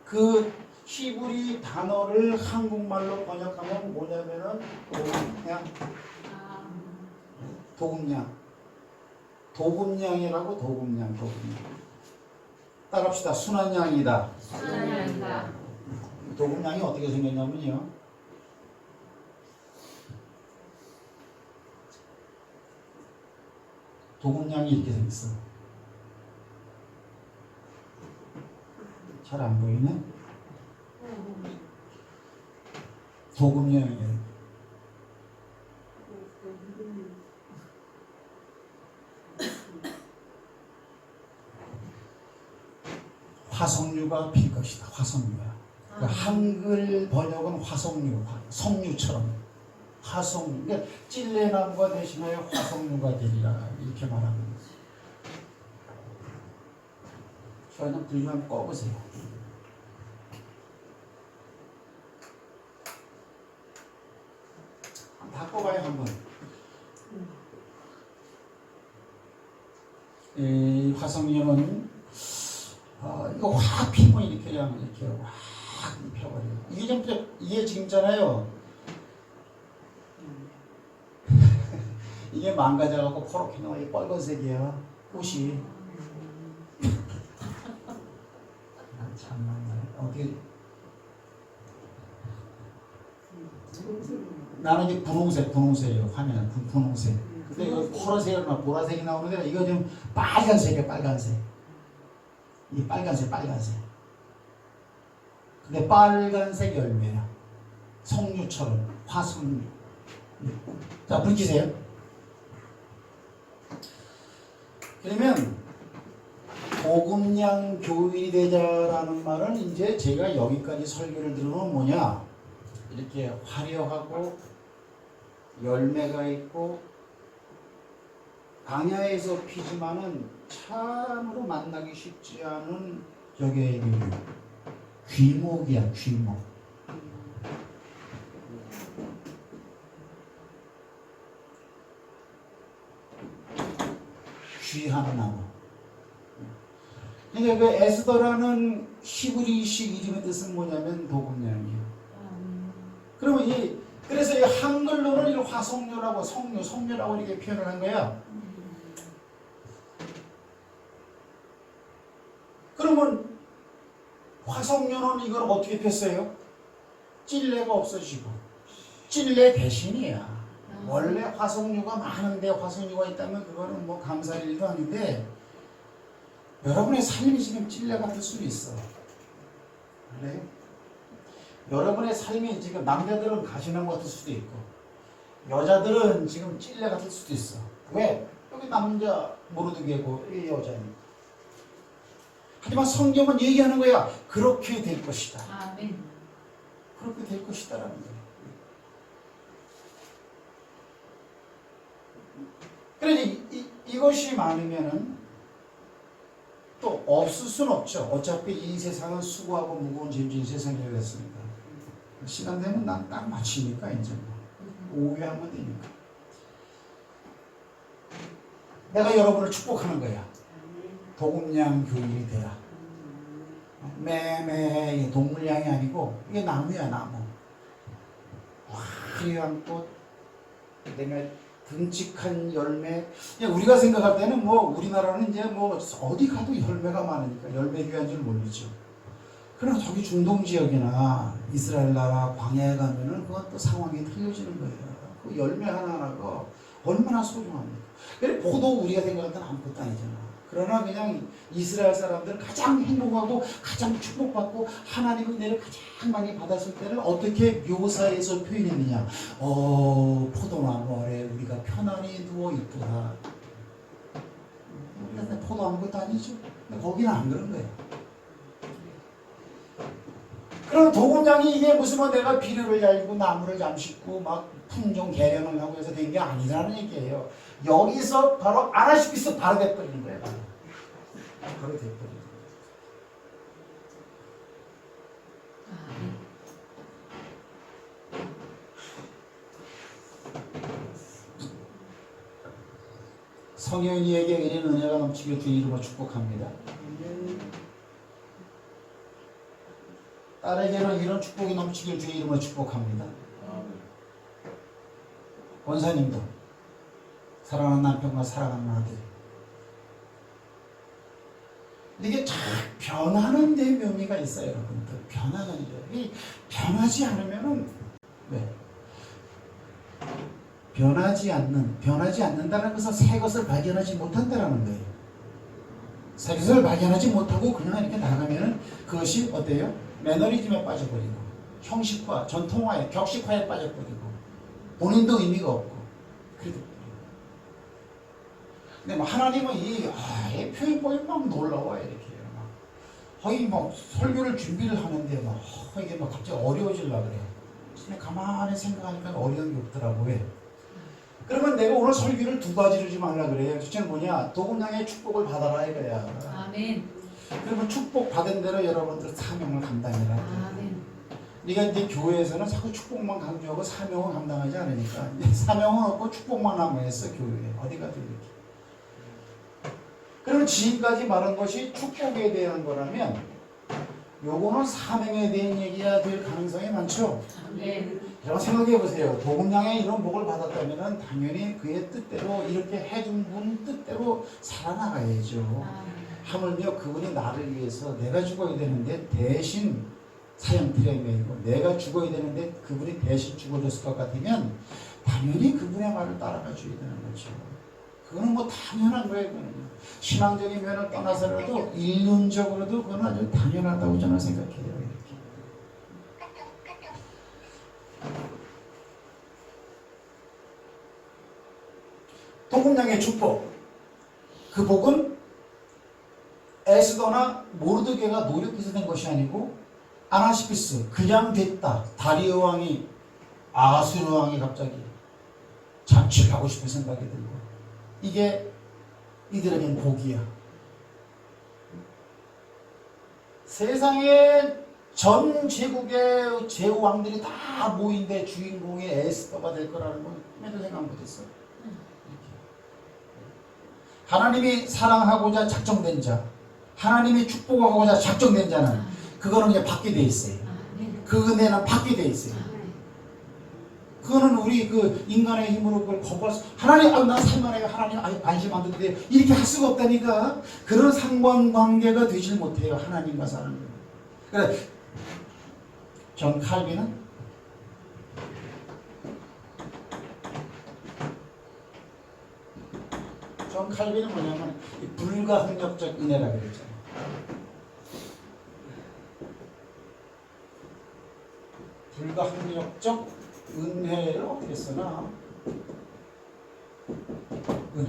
그 히브리 단어를 한국말로 번역하면 뭐냐면은 도금냥이라고. 도금냥. 따라합시다. 순한 양이다. 순환양이다. 도금냥이 어떻게 생겼냐면요. 도금냥이 이렇게 생겼어. 잘 안 보이네? 도금냥이에요. 화석류가 필 것이다. 화석류야. 그러니까 한글 번역은 화석류, 석류처럼 화석류. 그러니까 찔레나무가 대신하여 화석류가 되리라 이렇게 말하는 거지. 저희는 불 좀 한번 꺼보세요. 다 꺼봐요 한번. 이 화석류는 이거 확 피면 이렇게 그냥 이렇게 확 펴버려요. 이게 지금 있잖아요. 이게 망가져갖고 포렇게 나와. 이 빨간색이야. 꽃이. 참나 어떻게? 나는 이제 분홍색이에요. 화면 분홍색. 근데 이거 포란색이나 보라색이 나오는데 이거 지금 빨간색이야. 빨간색. 이 빨간색. 근데 빨간색 열매야. 석류처럼 화석류. 자, 불 켜세요. 그러면 복음량 교인이 되자라는 말은 이제 제가 여기까지 설교를 들으면 뭐냐? 이렇게 화려하고 열매가 있고 광야에서 피지만은 참으로 만나기 쉽지 않은 저게 귀목이야, 귀목. 귀한 나무. 그러니까 그 에스더라는 히브리식 이름의 뜻은 뭐냐면 도금냥이에요. 그러면 그래서 이 한글로는 이 화석류라고 석류라고 이렇게 표현을 한 거야. 그러면 화석류는 이걸 어떻게 폈어요? 찔레가 없어지고 찔레 대신이야. 원래 화석류가 많은데 화석류가 있다면 그거는 뭐 감사할 일도 아닌데 여러분의 삶이 지금 찔레 같을 수도 있어. 그래요? 여러분의 삶이 지금 남자들은 가시나무 같을 수도 있고 여자들은 지금 찔레 같을 수도 있어. 왜? 여기 남자 모르드게고 이 여자니까. 하지만 성경은 얘기하는 거야. 그렇게 될 것이다. 아멘. 그렇게 될 것이다라는 거야. 그러니 이것이 많으면은 또 없을 수는 없죠. 어차피 이 세상은 수고하고 무거운 짐진 세상이 되었으니까. 시간 되면 난 딱 마치니까 이제 오해하면 되니까. 내가 여러분을 축복하는 거야. 도금양 교인이 되라. 매매 동물양이 아니고 이게 나무야, 나무. 화려한 꽃, 그다음에 듬직한 열매. 우리가 생각할 때는 뭐 우리나라는 이제 뭐 어디 가도 열매가 많으니까 열매 귀한 줄 모르죠. 그러나 저기 중동 지역이나 이스라엘 나라 광야에 가면은 그건 또 상황이 틀려지는 거예요. 그 열매 하나하나가 얼마나 소중합니까? 그래 포도 우리가 생각할 때는 아무것도 아니잖아. 그러나 그냥 이스라엘 사람들은 가장 행복하고 가장 축복받고 하나님의 은혜를 가장 많이 받았을 때는 어떻게 묘사해서 표현했느냐. 포도나무 아래 우리가 편안히 누워 있더라. 근데 포도 아무것도 아니죠. 근데 거기는 안 그런 거예요. 그럼 도금냥이 이게 무슨 뭐 내가 비료를 잘고 나무를 잠식고 막 품종 개량을 하고 해서 된 게 아니라는 얘기예요. 여기서 바로 아나시피스 바로 돼버리는 거예요. 바로 돼버리는 거예요. 성현이에게 이런 은혜가 넘치길 주 이름으로 축복합니다. 딸에게는 이런 축복이 넘치길 주 이름으로 축복합니다. 원사님도 사랑하는 남편과 사랑하는 아들, 이게 참 변하는 데 묘미가 있어요. 여러분들 변하는 데 변하지 않으면은 왜? 변하지 않는다는 것은 새 것을 발견하지 못한다는 거예요. 새 것을 발견하지 못하고 그냥 이렇게 나가면은 그것이 어때요? 매너리즘에 빠져버리고 형식화, 전통화에, 격식화에 빠져버리고 본인도 의미가 없고 그래도. 근데 뭐 하나님은 이 표현법이 막 놀라워요. 이렇게 막 거의 막 설교를 준비를 하는데 막 이게 막 갑자기 어려워지려고 그래요. 근데 가만히 생각하니까 어려운 게 없더라고. 왜? 그러면 내가 오늘 설교를 두 가지로 좀 하려고 그래요. 첫째는 뭐냐? 도금냥의 축복을 받아라 이거야. 아멘. 그러면 축복 받은 대로 여러분들 사명을 감당해라. 아멘. 네가 이제 교회에서는 자꾸 축복만 강조하고 사명을 감당하지 않으니까 사명은 없고 축복만 남아있어. 교회에 어디 가도 이렇게. 그러면 지금까지 말한 것이 축복에 대한 거라면 요거는 사명에 대한 얘기가 될 가능성이 많죠. 아멘. 여러분 생각해 보세요. 도금냥의 이런 복을 받았다면 당연히 그의 뜻대로 이렇게 해준 분 뜻대로 살아나가야죠. 하물며 그분이 나를 위해서 내가 죽어야 되는데 대신 사형 틀에 매이고 내가 죽어야 되는데 그분이 대신 죽어줬을 것 같으면 당연히 그분의 말을 따라가 줘야 되는 거죠. 그거는 뭐 당연한 거예요. 그거는. 신앙적인 면을 떠나서라도 인륜적으로도 그건 아주 당연하다고 저는 생각해요. 이렇게. 도금냥의 축복, 그 복은 에스더나 모르드게가 노력해서 된 것이 아니고 아나시피스 그냥 됐다. 다리오 왕이 아하수르 왕이 갑자기 잔치를 하고 싶은 생각이 들고, 이게 이들에겐 복이야. 세상에 전 제국의 제후왕들이 다 모인데 주인공이 에스더가 될 거라는 건 꿈에도 생각 못했어. 하나님이 사랑하고자 작정된 자, 하나님이 축복하고자 작정된 자는 그거는 그냥 받게 돼 있어요. 그 은혜는 받게 돼 있어요. 그거는 우리 그 인간의 힘으로 그걸 거부할 수, 하나님, 난 살만해요. 하나님, 안심 안 돼도 돼요. 이렇게 할 수가 없다니까. 그런 상관관계가 되질 못해요. 하나님과 사람은. 그래, 존 칼빈은 뭐냐면 불가항력적 은혜라고 그랬잖아요. 불가항력적 은혜를 어떻게 쓰나? 은혜.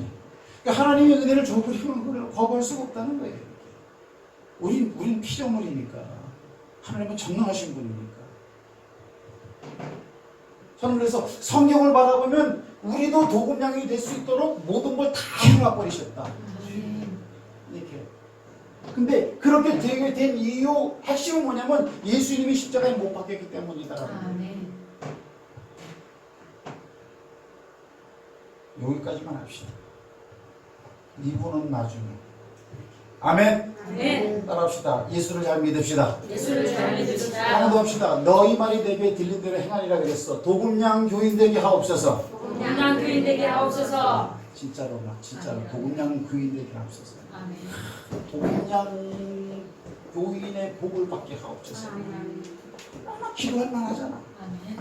그러니까 하나님의 은혜를 저버리면 그걸 거부할 수가 없다는 거예요. 우린 피조물이니까. 하나님은 전능하신 분이니까. 저는 그래서 성경을 바라보면 우리도 도금양이 될 수 있도록 모든 걸 다 해놔버리셨다. 이렇게. 근데 그렇게 되게 된 이유 핵심은 뭐냐면 예수님이 십자가에 못 박혔기 때문이다라는 거예요. 여기까지만 합시다. 이분은 나중에. 아멘. 아멘. 따라합시다. 예수를 잘 믿읍시다. 예수를 잘 믿읍시다. 강도합시다. 너희 말이 내게 들린 대로 행하리라 그랬어. 도금양 교인 되게 하옵소서. 도금양 교인 되게 하옵소서. 진짜로 도금양 교인 되게 하옵소서. 아멘. 도금양 교인의 복을 받게 하옵소서. 얼마나 기도할 만하잖아. 아멘.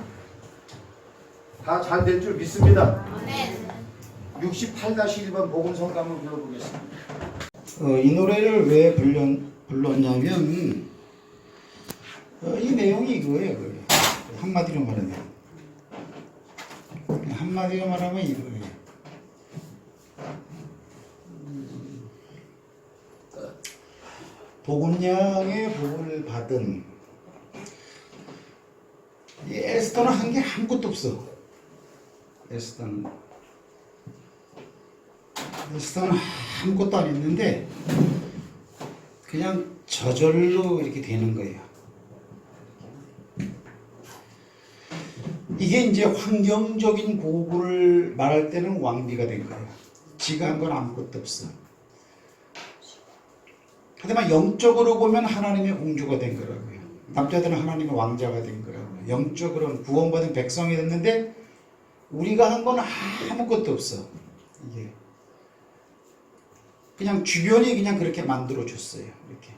다 잘 될 줄 믿습니다. 아멘. 68-1번 복음 성감을 불러보겠습니다. 이 노래를 왜 불렀냐면 이 내용이 이거예요. 한마디로 말하면 이거예요. 도금양의 복을 받은 이 에스더는 한 게 아무것도 없어. 에스더는 아무것도 안 했는데 그냥 저절로 이렇게 되는 거예요. 이게 이제 환경적인 보고를 말할 때는 왕비가 된 거예요. 지가 한 건 아무것도 없어. 하지만 영적으로 보면 하나님의 공주가 된 거라고요. 남자들은 하나님의 왕자가 된 거라고요. 영적으로는 구원받은 백성이 됐는데 우리가 한 건 아무것도 없어. 이게 그냥 주변이 그냥 그렇게 만들어줬어요. 이렇게.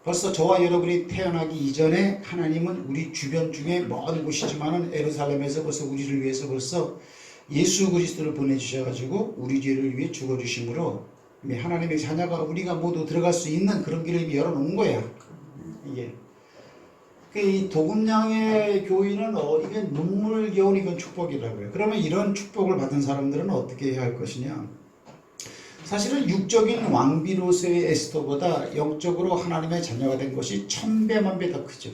벌써 저와 여러분이 태어나기 이전에 하나님은 우리 주변 중에 먼 곳이지만은 예루살렘에서 벌써 우리를 위해서 벌써 예수 그리스도를 보내주셔가지고 우리 죄를 위해 죽어주심으로 이미 하나님의 자녀가 우리가 모두 들어갈 수 있는 그런 길을 이미 열어놓은 거야. 이게. 이 도금양의 교인은 이게 눈물겨운 이건 축복이라고요. 그러면 이런 축복을 받은 사람들은 어떻게 해야 할 것이냐? 사실은 육적인 왕비로서의 에스더보다 영적으로 하나님의 자녀가 된 것이 1000배 만배 더 크죠.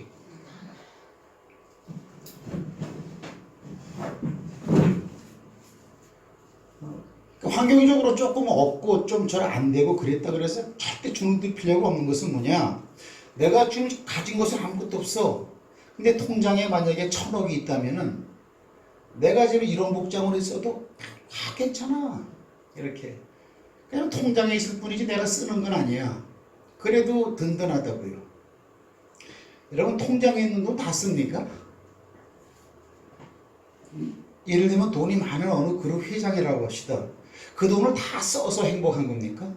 환경적으로 조금 없고 좀 잘 안 되고 그랬다 그래서 절대 주눅들 필요가 없는 것은 뭐냐? 내가 지금 가진 것은 아무것도 없어. 근데 통장에 만약에 1000억이 있다면은 내가 지금 이런 복장을 했어도 괜찮아. 이렇게. 그냥 통장에 있을 뿐이지 내가 쓰는 건 아니야. 그래도 든든하다고요. 여러분 통장에 있는 돈 다 씁니까? 예를 들면 돈이 많은 어느 그룹 회장이라고 합시다. 그 돈을 다 써서 행복한 겁니까?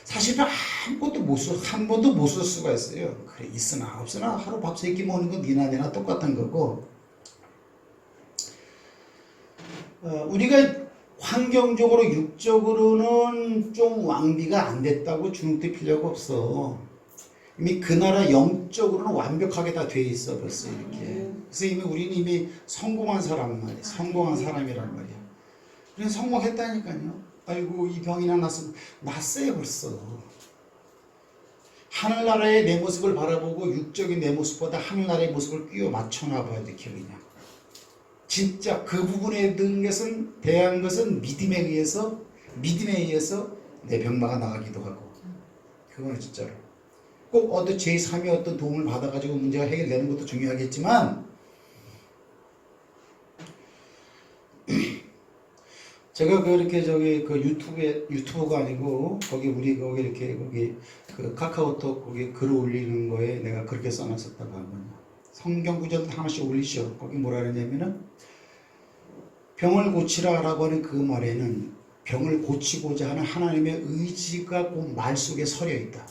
사실은 아무것도 한 번도 못 쓸 수가 있어요. 그래 있으나 없으나 하루 밥 3끼 먹는 건 니나 내나 똑같은 거고, 우리가 환경적으로 육적으로는 좀 왕비가 안 됐다고 주눅들 필요가 없어. 이미 그 나라 영적으로는 완벽하게 다 돼 있어 벌써 이렇게. 그래서 이미 우리는 이미 성공한 사람 말이야. 성공한 사람이란 말이야. 그래서 성공했다니까요. 아이고 이 병이나 났어요 벌써. 하늘나라의 내 모습을 바라보고 육적인 내 모습보다 하늘나라의 모습을 끼워 맞춰놔봐 이렇게 그냥. 진짜 그 부분에 대한 것은 믿음에 의해서 내 병마가 나가기도 하고, 그거는 진짜로 꼭 어떤 제3의 어떤 도움을 받아가지고 문제가 해결되는 것도 중요하겠지만, 제가 그렇게 그 유튜브가 아니고 거기 그 카카오톡 거기 글 올리는 거에 내가 그렇게 써놨었다고 하거든요. 성경 구절 하나씩 올리시오. 거기 뭐라 그러냐면은 병을 고치라라고 하는 그 말에는 병을 고치고자 하는 하나님의 의지가 그 말 속에 서려 있다.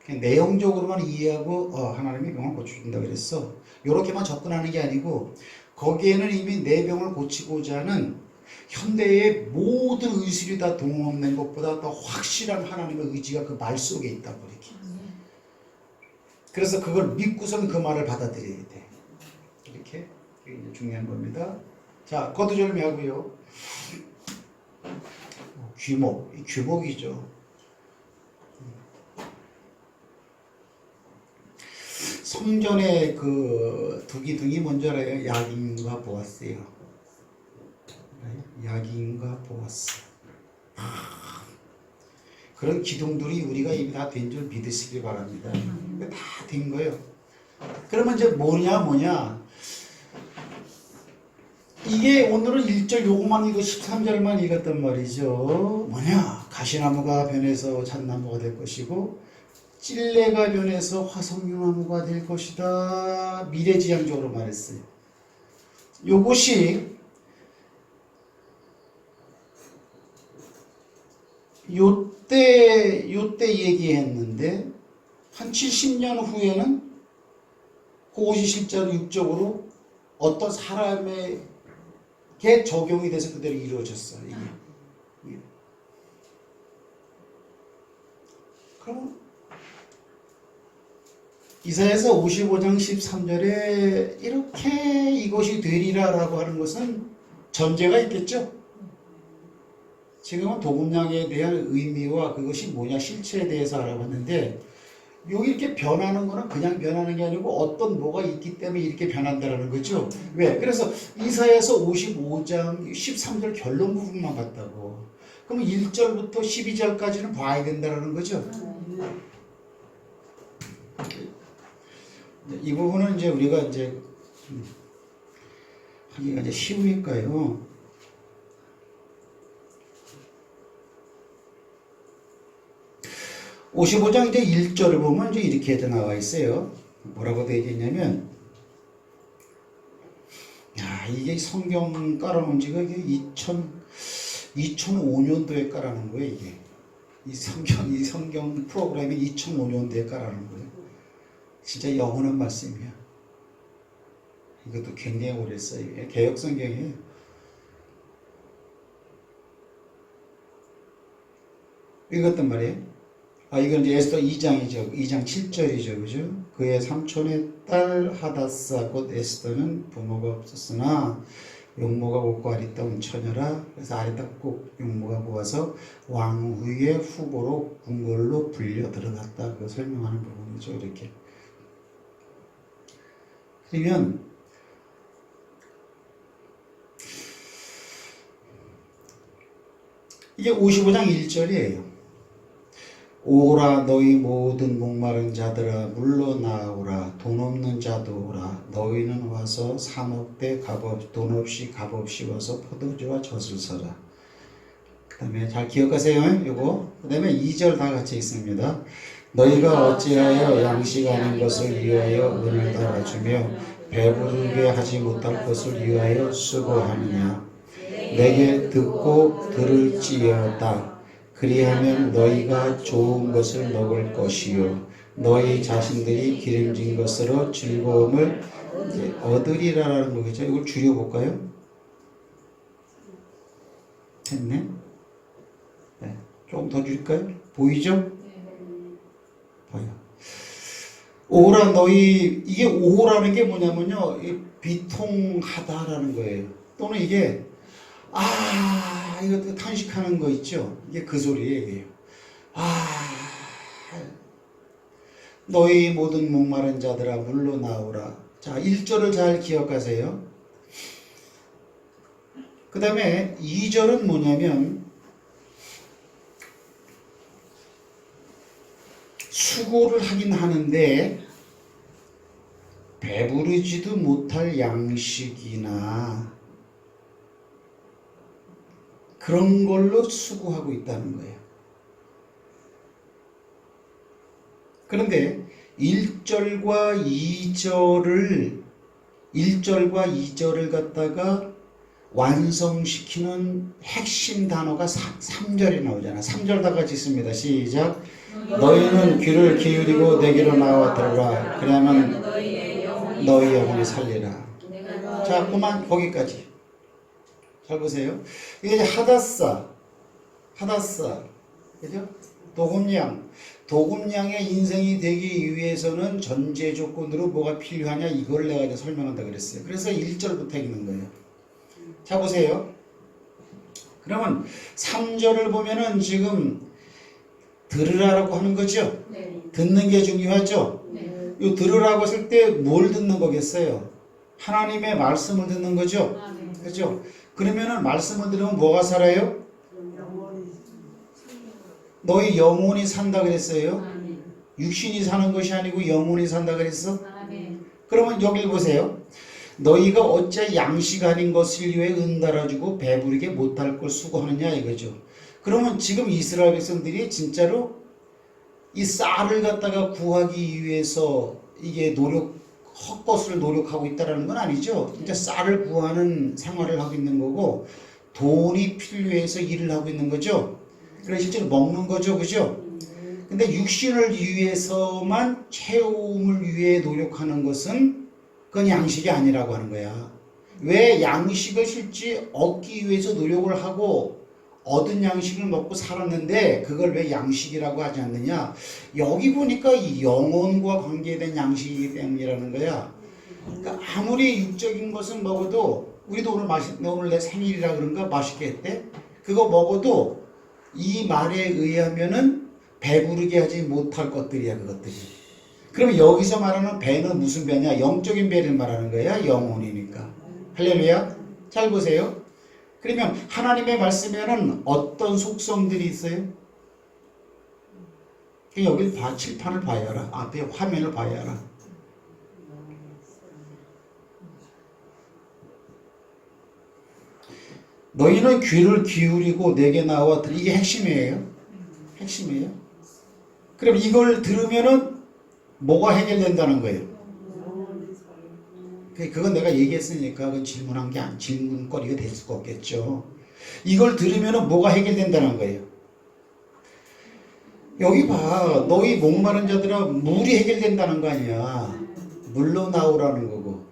그냥 내용적으로만 이해하고 하나님이 병을 고쳐준다 그랬어. 이렇게만 접근하는 게 아니고 거기에는 이미 내 병을 고치고자 하는 현대의 모든 의술이 다 동원된 것보다 더 확실한 하나님의 의지가 그 말 속에 있다고 이렇게. 그래서 그걸 믿고선 그 말을 받아들여야 돼. 이렇게. 이게 이제 중요한 겁니다. 자, 거두절미하고요. 귀목, 이 귀목이죠. 성전의 그 두기둥이 뭔지 알아요? 야긴과 보아스예요. 야긴과 보아스. 그런 기둥들이 우리가 이미 다 된 줄 믿으시길 바랍니다. 다 된 거예요. 그러면 이제 뭐냐? 이게 오늘은 1절 요거만 이거 13절만 읽었단 말이죠. 뭐냐? 가시나무가 변해서 잣나무가 될 것이고 찔레가 변해서 화석류나무가 될 것이다. 미래지향적으로 말했어요. 요것이 요때 얘기했는데 한 70년 후에는 그것이 실제로 육적으로 어떤 사람에게 적용이 돼서 그대로 이루어졌어요. 이게. 그럼 이사야서 55장 13절에 이렇게 이것이 되리라라고 하는 것은 전제가 있겠죠. 지금은 복음량에 대한 의미와 그것이 뭐냐 실체에 대해서 알아봤는데 여기 이렇게 변하는 거는 그냥 변하는 게 아니고 어떤 뭐가 있기 때문에 이렇게 변한다라는 거죠. 왜? 그래서 이사야서 55장 13절 결론 부분만 봤다고. 그럼 1절부터 12절까지는 봐야 된다라는 거죠. 이 부분은 이제 우리가 이제 하기가 이제 쉬우니까요. (55장) 이제 1절을 보면 이제 이렇게 나와 있어요. 뭐라고 되어 있냐면, 이게 성경 깔아놓은 지가 이게 2005년도에 깔아놓은 거예요, 이게. 이 성경 프로그램이 2005년도에 깔아놓은 거예요. 진짜 영원한 말씀이야. 이것도 굉장히 오래 써요. 개혁 성경이에요. 읽었단 말이에요. 이건 이제 에스더 2장이죠. 2장 7절이죠. 그죠? 그의 삼촌의 딸 하다사 곧 에스더는 부모가 없었으나 용모가 곱고 아리따운 처녀라. 그래서 아리따고 용모가 모아서 왕후의 후보로 궁궐로 불려 들어갔다. 그 설명하는 부분이죠. 이렇게. 그러면 이게 55장 1절이에요. 오라 너희 모든 목마른 자들아 물러나오라. 돈 없는 자도 오라. 너희는 와서 사 먹되 돈 없이 값 없이 와서 포도주와 젖을 사라. 그 다음에 잘 기억하세요. 요거. 그 다음에 2절 다 같이 있습니다. 너희가 어찌하여 양식 아닌 것을 위하여 은을 달아주며 배부르게 하지 못할 것을 위하여 수고하느냐. 내게 듣고 들을지어다. 그리하면 너희가 좋은 것을 먹을 것이요 너희 자신들이 기름진 것으로 즐거움을 얻으리라라는 거겠죠. 이걸 줄여볼까요? 됐네. 네. 조금 더 줄까요? 보이죠? 보여. 오라 너희, 이게 오라는 게 뭐냐면요, 비통하다라는 거예요. 또는 이게 이거 탄식하는 거 있죠? 이게 그 소리예요. 너희 모든 목마른 자들아 물러나오라. 자, 1절을 잘 기억하세요. 그 다음에 2절은 뭐냐면 수고를 하긴 하는데 배부르지도 못할 양식이나 그런 걸로 수고하고 있다는 거예요. 그런데 1절과 2절을 갖다가 완성시키는 핵심 단어가 3절이 나오잖아. 3절 다 같이 있습니다. 시작. 너희는 귀를 기울이고 내게로 나와 들으라. 그러면 너희 영혼이 살리라. 자, 그만 거기까지. 잘 보세요. 이게 이제 하다사, 그죠? 도금양의 인생이 되기 위해서는 전제 조건으로 뭐가 필요하냐 이걸 내가 이제 설명한다 그랬어요. 그래서 1절부터 읽는 거예요. 자, 보세요. 그러면 3절을 보면은 지금 들으라라고 하는 거죠. 네. 듣는 게 중요하죠. 네. 이 들으라고 했을 때 뭘 듣는 거겠어요? 하나님의 말씀을 듣는 거죠. 아멘. 그렇죠? 그러면은 말씀을 들으면 뭐가 살아요? 영원히 너희 영혼이 산다 그랬어요. 아멘. 육신이 사는 것이 아니고 영혼이 산다 그랬어. 아멘. 그러면 여기 보세요. 너희가 어째 양식 아닌 것을 위해 은달아주고 배부르게 못할 걸 수고하느냐 이거죠. 그러면 지금 이스라엘 백성들이 진짜로 이 쌀을 갖다가 구하기 위해서 이게 헛것을 노력하고 있다는 건 아니죠. 진짜 쌀을 구하는 생활을 하고 있는 거고 돈이 필요해서 일을 하고 있는 거죠. 그래서 실제로 먹는 거죠. 그죠? 근데 육신을 위해서만 채움을 위해 노력하는 것은 그건 양식이 아니라고 하는 거야. 왜 양식을 실제 얻기 위해서 노력을 하고 얻은 양식을 먹고 살았는데 그걸 왜 양식이라고 하지 않느냐? 여기 보니까 이 영혼과 관계된 양식이기 때문이라는 거야. 그러니까 아무리 육적인 것은 먹어도 우리도 오늘 내 생일이라 그런가 맛있게 했대. 그거 먹어도 이 말에 의하면은 배부르게 하지 못할 것들이야 그것들이. 그러면 여기서 말하는 배는 무슨 배냐? 영적인 배를 말하는 거야. 영혼이니까. 할렐루야. 잘 보세요. 그러면 하나님의 말씀에는 어떤 속성들이 있어요? 여기 칠판을 봐야 알아. 앞에 화면을 봐야 알아. 너희는 귀를 기울이고 내게 나와 들으라. 이게 핵심이에요. 핵심이에요. 그럼 이걸 들으면은 뭐가 해결된다는 거예요? 그건 내가 얘기했으니까 그건 질문거리가 될 수가 없겠죠. 이걸 들으면 뭐가 해결된다는 거예요. 여기 봐. 너희 목마른 자들아 물이 해결된다는 거 아니야. 물로 나오라는 거고.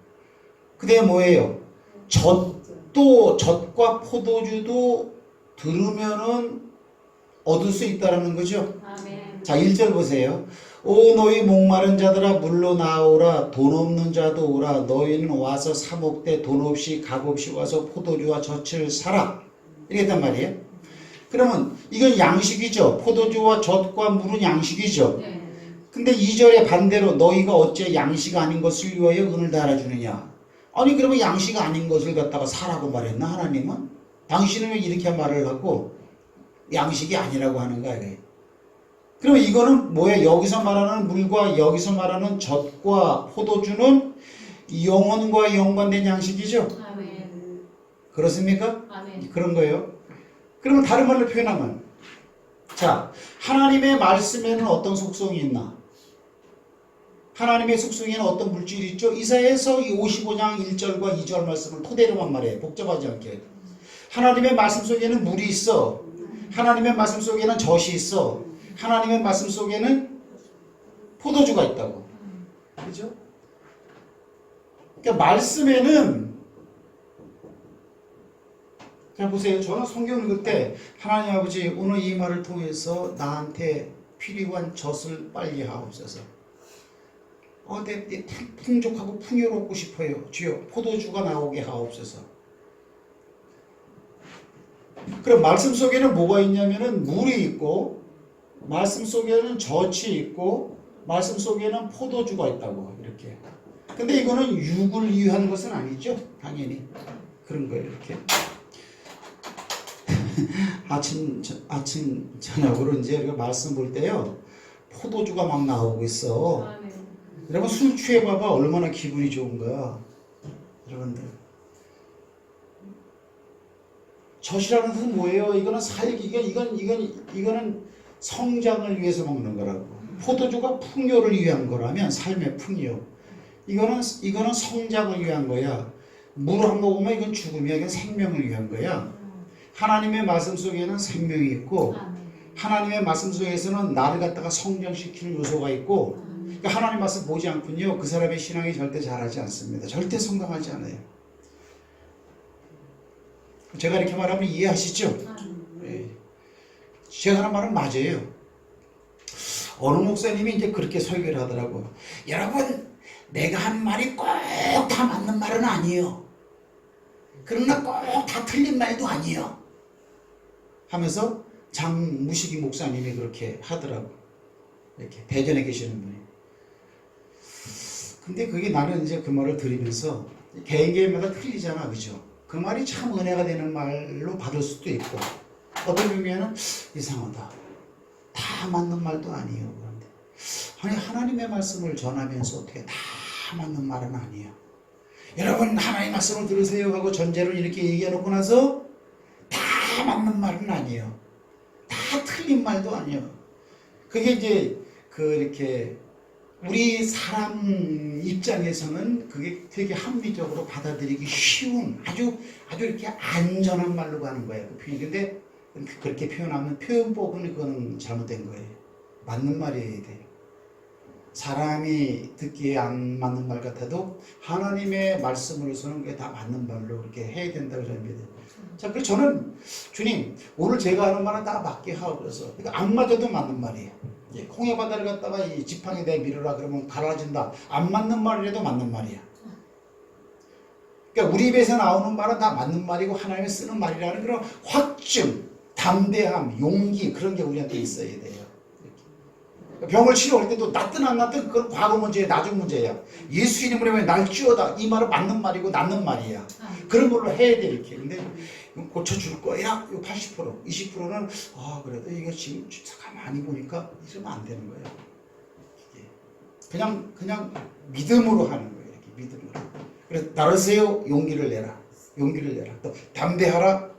그 다음에 뭐예요? 젖과 포도주도 들으면은 얻을 수 있다라는 거죠. 아멘. 자, 1절 보세요. 오 너희 목마른 자들아 물로 나오라. 돈 없는 자도 오라. 너희는 와서 사 먹되 돈 없이 값 없이 와서 포도주와 젖을 사라. 이렇게 했단 말이에요. 그러면 이건 양식이죠. 포도주와 젖과 물은 양식이죠. 네. 근데 2절에 반대로 너희가 어째 양식 아닌 것을 위하여 은을 달아주느냐. 아니 그러면 양식 아닌 것을 갖다가 사라고 말했나 하나님은? 당신은 왜 이렇게 말을 하고 양식이 아니라고 하는 거야. 그러면 이거는 뭐예요? 여기서 말하는 물과 여기서 말하는 젖과 포도주는 영혼과 연관된 양식이죠. 아멘. 그렇습니까? 아멘. 그런 거예요. 그러면 다른 말로 표현하면 자, 하나님의 말씀에는 어떤 속성이 있나? 하나님의 속성에는 어떤 물질이 있죠? 이사야서 이 55장 1절과 2절 말씀을 토대로만 말해. 복잡하지 않게. 하나님의 말씀 속에는 물이 있어. 하나님의 말씀 속에는 젖이 있어. 하나님의 말씀 속에는 포도주가 있다고. 그죠? 그러니까 말씀에는 자 보세요. 저는 성경 읽을 때 하나님 아버지 오늘 이 말을 통해서 나한테 필요한 젖을 빨리 하옵소서. 내 풍족하고 풍요롭고 싶어요. 주여 포도주가 나오게 하옵소서. 그럼 말씀 속에는 뭐가 있냐면은 물이 있고 말씀 속에는 젖이 있고 말씀 속에는 포도주가 있다고 이렇게. 근데 이거는 육을 위한 것은 아니죠. 당연히 그런 거예요. 이렇게. 아침 저녁으로 이제 우리가 말씀 볼 때요 포도주가 막 나오고 있어. 아멘. 여러분 술 취해봐봐 얼마나 기분이 좋은가. 여러분들 젖이라는 것은 뭐예요? 이거는 살기 이거는 성장을 위해서 먹는 거라고. 포도주가 풍요를 위한 거라면 삶의 풍요. 이거는 성장을 위한 거야. 물 한 모금만 이건 죽음이야. 이건 생명을 위한 거야. 하나님의 말씀 속에는 생명이 있고 하나님의 말씀 속에서는 나를 갖다가 성장시키는 요소가 있고 그러니까 하나님 말씀 보지 않군요. 그 사람의 신앙이 절대 자라지 않습니다. 절대 성장하지 않아요. 제가 이렇게 말하면 이해하시죠? 네. 제가 하는 말은 맞아요. 어느 목사님이 이제 그렇게 설교를 하더라고. 여러분, 내가 한 말이 꼭 다 맞는 말은 아니에요. 그러나 꼭 다 틀린 말도 아니에요. 하면서 장무식이 목사님이 그렇게 하더라고. 이렇게 대전에 계시는 분이. 근데 그게 나는 이제 그 말을 들으면서 개인마다 틀리잖아, 그죠? 그 말이 참 은혜가 되는 말로 받을 수도 있고 어떤 의미에는 이상하다. 다 맞는 말도 아니에요. 그런데 아니 하나님의 말씀을 전하면서 어떻게 다 맞는 말은 아니에요. 여러분 하나님의 말씀을 들으세요 하고 전제로 이렇게 얘기해놓고 나서 다 맞는 말은 아니에요. 다 틀린 말도 아니에요. 그게 이제 이렇게 우리 사람 입장에서는 그게 되게 합리적으로 받아들이기 쉬운 아주 이렇게 안전한 말로 가는 거예요. 그 표현이. 근데 그렇게 표현하면 표현법은 그거는 잘못된 거예요. 맞는 말이어야 돼요. 사람이 듣기에 안 맞는 말 같아도 하나님의 말씀으로서는 그게 다 맞는 말로 그렇게 해야 된다고 저는 믿어요. 자, 그래서 저는 주님 오늘 제가 하는 말은 다 맞게 하고 그래서 그러니까 안 맞아도 맞는 말이에요. 홍해 바다를 갖다가 이 지팡이 내 밀으라 그러면 갈라진다. 안 맞는 말이라도 맞는 말이야. 그러니까 우리 입에서 나오는 말은 다 맞는 말이고 하나님이 쓰는 말이라는 그런 확증, 담대함, 용기 그런 게 우리한테 있어야 돼요. 병을 치료할 때도 낫든 안 낫든 그건 과거 문제야, 나중 문제야. 예수 이름으로 날 찌워다 이 말은 맞는 말이고 낫는 말이야. 그런 걸로 해야 돼 이렇게. 근데 고쳐줄 거야? 이거 80%, 20%는 그래도 이거 지금 가만히 보니까 이러면 안 되는 거예요. 그냥 믿음으로 하는 거예요. 이렇게 믿음으로. 그래서 나르세요 용기를 내라. 또 담대하라.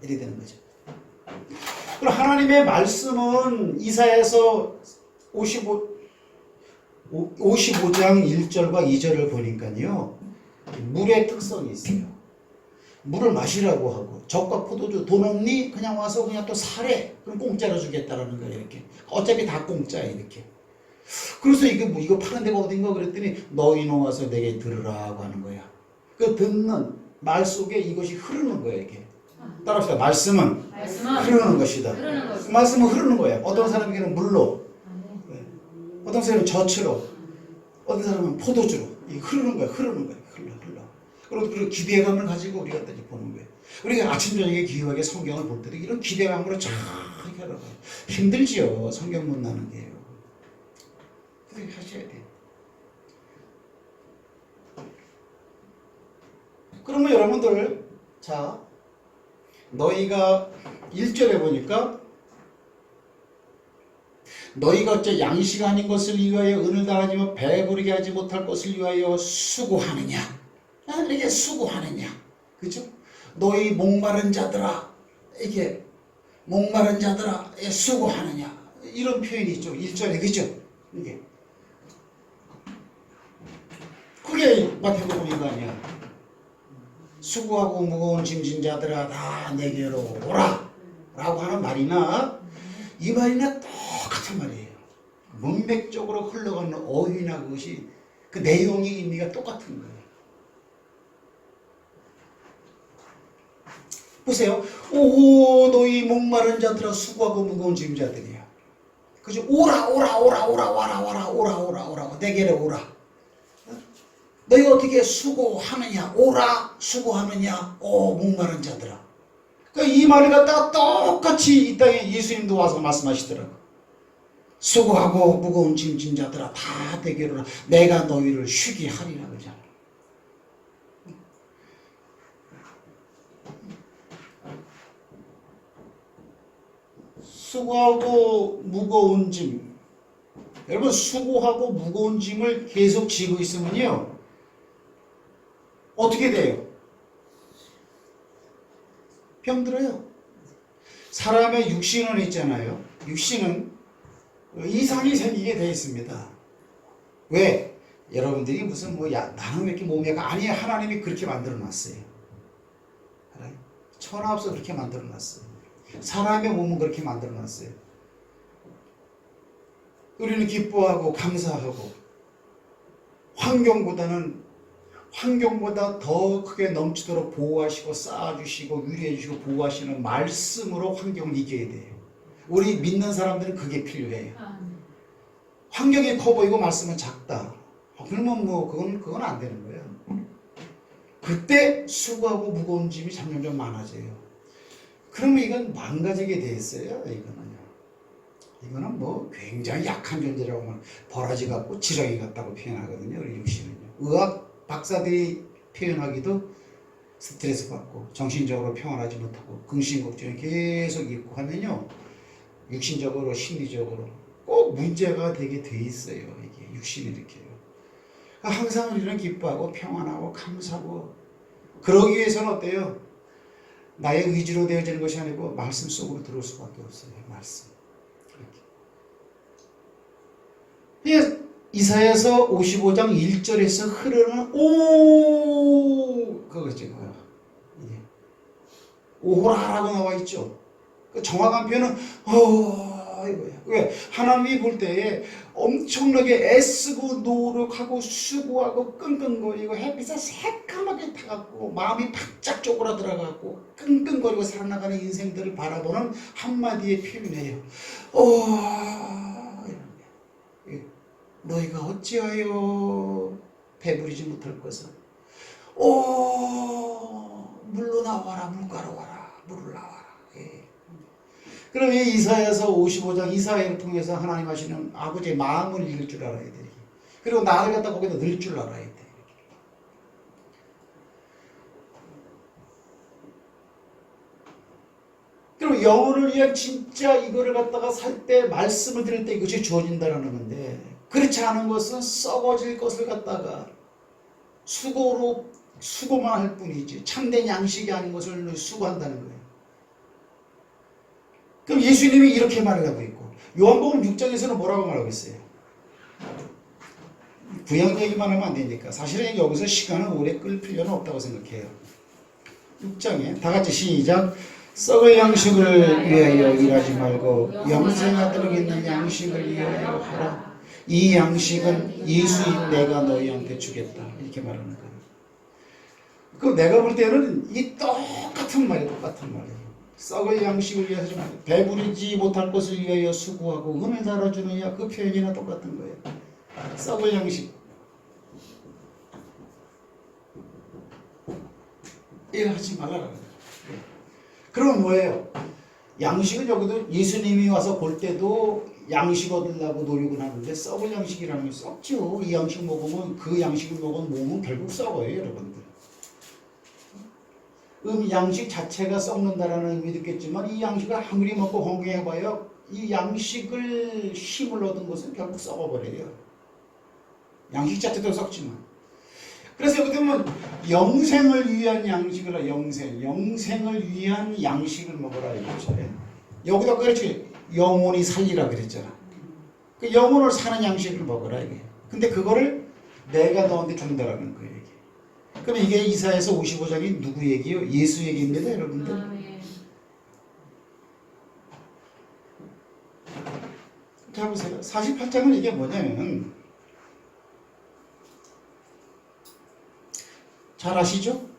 이래 되는 거죠. 그럼 하나님의 말씀은 이사야서 55장 1절과 2절을 보니까요. 물의 특성이 있어요. 물을 마시라고 하고 젖과 포도주 돈 없니? 그냥 와서 그냥 또 사래. 그럼 공짜로 주겠다라는 거예요. 이렇게. 어차피 다 공짜야 이렇게. 그래서 이거 파는 데가 어딘가 그랬더니 너희는 와서 내게 들으라고 하는 거야. 그 듣는 말 속에 이것이 흐르는 거예요. 이렇게. 따라합시다. 말씀은 흐르는 것이다. 말씀은 흐르는 거예요. 어떤 사람에게는 물로, 어떤 사람은 젖으로, 어떤 사람은 포도주로. 이게 흐르는 거예요. 흘러. 그리고 기대감을 가지고 우리가 이제 보는 거예요. 우리가 아침 저녁에 기후하게 성경을 볼 때도 이런 기대감으로 쫙 이렇게 하다가 힘들지요. 성경 못 나는 게요. 그렇게 하셔야 돼요. 그러면 여러분들 자 너희가 1절에 보니까 너희가 어째 양식 아닌 것을 위하여 은을 당하지만 배부르게 하지 못할 것을 위하여 수고하느냐. 이게 수고하느냐. 그죠? 너희 목마른 자들아 이게 목마른 자들아 수고하느냐. 이런 표현이 있죠. 1절에 그죠? 이게 그게 마태복음인 거 아니야. 수고하고 무거운 짐진 자들아 다 내게로 오라 라고 하는 말이나 이 말이나 똑같은 말이에요. 문맥적으로 흘러가는 어휘나 그것이 그 내용의 의미가 똑같은 거예요. 보세요. 오 너희 목마른 자들아 수고하고 무거운 짐진 자들이야. 그죠? 오라 내게로 오라. 너희가 어떻게 수고하느냐? 오라 수고하느냐? 오 목마른 자들아. 그러니까 이 말을 갖다가 똑같이 이 땅에 예수님도 와서 말씀하시더라고. 수고하고 무거운 짐진 자들아 다 내게로 오라. 내가 너희를 쉬게 하리라 그러잖아. 수고하고 무거운 짐. 여러분 수고하고 무거운 짐을 계속 지고 있으면요. 어떻게 돼요? 병들어요. 사람의 육신은 있잖아요. 육신은 이상이 생기게 되어 있습니다. 왜? 여러분들이 무슨 나는 왜 이렇게 몸이 약간 아니에요. 하나님이 그렇게 만들어 놨어요. 천하 없어 그렇게 만들어 놨어요. 사람의 몸은 그렇게 만들어 놨어요. 우리는 기뻐하고 감사하고 환경보다 더 크게 넘치도록 보호하시고 쌓아주시고 유리해주시고 보호하시는 말씀으로 환경을 이겨야 돼요. 우리 믿는 사람들은 그게 필요해요. 환경이 커 보이고 말씀은 작다. 그러면 그건 안 되는 거예요. 그때 수고하고 무거운 짐이 점점 많아져요. 그러면 이건 망가지게 돼 있어요. 이거는 굉장히 약한 존재라고 하면 버라지 같고 지렁이 같다고 표현하거든요. 우리 육신은요. 의학 박사들이 표현하기도 스트레스 받고 정신적으로 평안하지 못하고 근심걱정이 계속 있고 하면요. 육신적으로 심리적으로 꼭 문제가 되게 돼 있어요. 이게 육신이 이렇게요. 항상 우리는 기뻐하고 평안하고 감사하고 그러기 위해서는 어때요? 나의 의지로 되어지는 것이 아니고 말씀 속으로 들어올 수밖에 없어요. 말씀. 이렇게. 이사야서 55장 1절에서 흐르는 그거죠. 오호라라고 나와 있죠. 그 정확한 표현은 이거예요. 왜? 하나님이 볼 때에 엄청나게 애쓰고 노력하고 수고하고 끙끙거리고 햇빛에 새까맣게 타갖고 마음이 바짝 쪼그라들어갖고 끙끙거리고 살아나가는 인생들을 바라보는 한마디의 표현이에요. 너희가 어찌하여 배부리지 못할 것을 물로 나와라 물가로 와라 물을 나와라. 그럼 이 이사야서 55장 이사야를 통해서 하나님 하시는 아버지의 마음을 읽을 줄 알아야 돼. 그리고 나를 갖다 거기다 넣을 줄 알아야 돼. 그리고 영혼을 위한 진짜 이거를 갖다가 살 때 말씀을 들을 때 이것이 주어진다는 건데 그렇지 않은 것은 썩어질 것을 갖다가 수고만 할 뿐이지 참된 양식이 아닌 것을 수고한다는 거예요. 그럼 예수님이 이렇게 말을 하고 있고 요한복음 6장에서는 뭐라고 말하고 있어요? 구약 얘기만 하면 안 되니까 사실은 여기서 시간을 오래 끌 필요는 없다고 생각해요. 6장에 다 같이 시작. 썩을 양식을 위하여 일하지 말고 영생하도록 있는 양식을 위하여 하라. 이 양식은 예수인 내가 너희한테 주겠다. 이렇게 말하는 거예요. 그 내가 볼 때는 이 똑같은 말이에요. 썩을 양식을 위해서 좀 배부르지 못할 것을 위하여 수고하고 은을 달아주느냐 그 표현이나 똑같은 거예요. 썩을 양식. 일하지 말라는 거예요. 그럼 뭐예요? 양식은 여기도 예수님이 와서 볼 때도 양식 얻으려고 노력을 하는데 썩을 양식이라는 게 썩죠. 이 양식 먹으면 그 양식을 먹으면 몸은 결국 썩어요, 여러분들. 양식 자체가 썩는다라는 의미도 있겠지만 이 양식을 아무리 먹고 건강해봐야 이 양식을 힘을 얻은 것은 결국 썩어버려요. 양식 자체도 썩지만. 그래서 여기 보면 영생을 위한 양식을 영생을 위한 양식을 먹으라 이거죠. 여기다 그렇지 영혼이 살리라 그랬잖아. 그 영혼을 사는 양식을 먹으라 이게. 근데 그거를 내가 너한테 준다라는 거예요. 이게. 그럼 이게 이사야서 55장이 누구 얘기요? 예수 얘기입니다, 여러분들. 자 보세요. 48장은 이게 뭐냐면 잘 아시죠?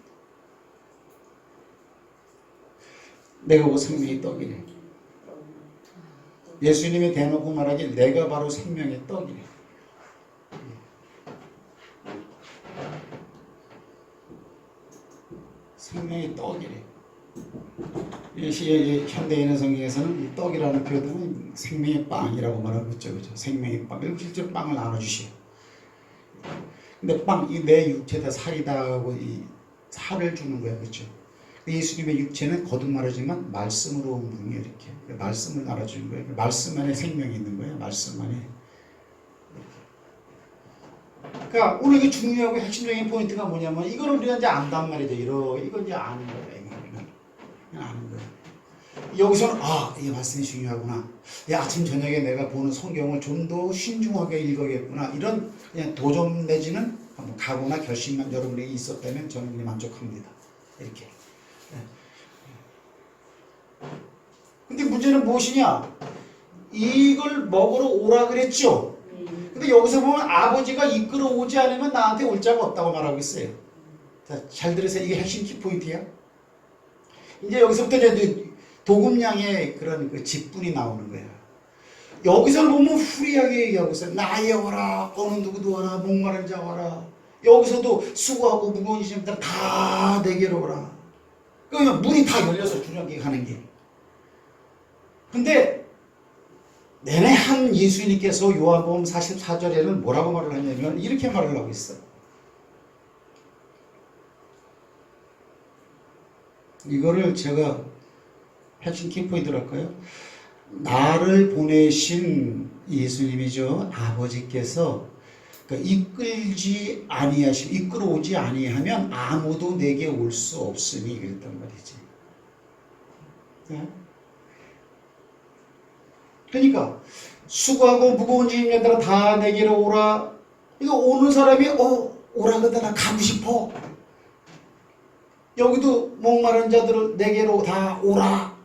내가 그 생명의 떡이래. 예수님이 대놓고 말하길 내가 바로 생명의 떡이래. 생명의 떡이래. 현대인의 성경에서는 이 떡이라는 표현은 생명의 빵이라고 말하고 있죠. 그죠? 생명의 빵. 실제로 빵을 나눠주셔. 근데 내 육체에다 살이다 하고 이 살을 주는 거야. 그렇죠? 예수님의 육체는 거듭 말하지만 말씀으로 온 분이에요. 이렇게 말씀을 알아주는 거예요. 말씀 안에 생명이 있는 거예요. 말씀 안에. 그러니까 오늘 이게 중요하고 핵심적인 포인트가 뭐냐면 이거를 우리가 이제 안단 말이죠. 이건 이제 아는 거예요. 그냥 아는 거예요. 여기서는 이 말씀이 중요하구나. 아침 저녁에 내가 보는 성경을 좀 더 신중하게 읽어야겠구나. 이런 그냥 도전 내지는 한번 각오나 결심만 여러분에게 있었다면 저는 그냥 만족합니다. 이렇게. 근데 문제는 무엇이냐? 이걸 먹으러 오라 그랬죠. 근데 여기서 보면 아버지가 이끌어 오지 않으면 나한테 올 자가 없다고 말하고 있어요. 자, 잘 들으세요. 이게 핵심 키포인트야. 이제 여기서부터 이제 도금량의 그런 그 직분이 나오는 거야. 여기서 보면 후리하게 얘기하고 있어요. 나에 와라, 어느 누구도 와라, 목마른 자 와라. 여기서도 수고하고 무거운 짐들 다 내게로 오라. 그러면 문이 다 열려서 주님께 가는 길. 근데 내내 한 예수님께서 요한복음 44절에는 뭐라고 말을 하냐면 이렇게 말을 하고 있어. 이거를 제가 핵심 키포인트랄까요? 나를 보내신 예수님이죠. 아버지께서 이끌지 아니하시면 이끌어오지 아니하면 아무도 내게 올 수 없으니 이랬단 말이지. 네? 그러니까 수고하고 무거운 짐들아 다 내게로 오라. 이거 오는 사람이 오라 그러다 나 가고 싶어. 여기도 목마른 자들은 내게로 다 오라.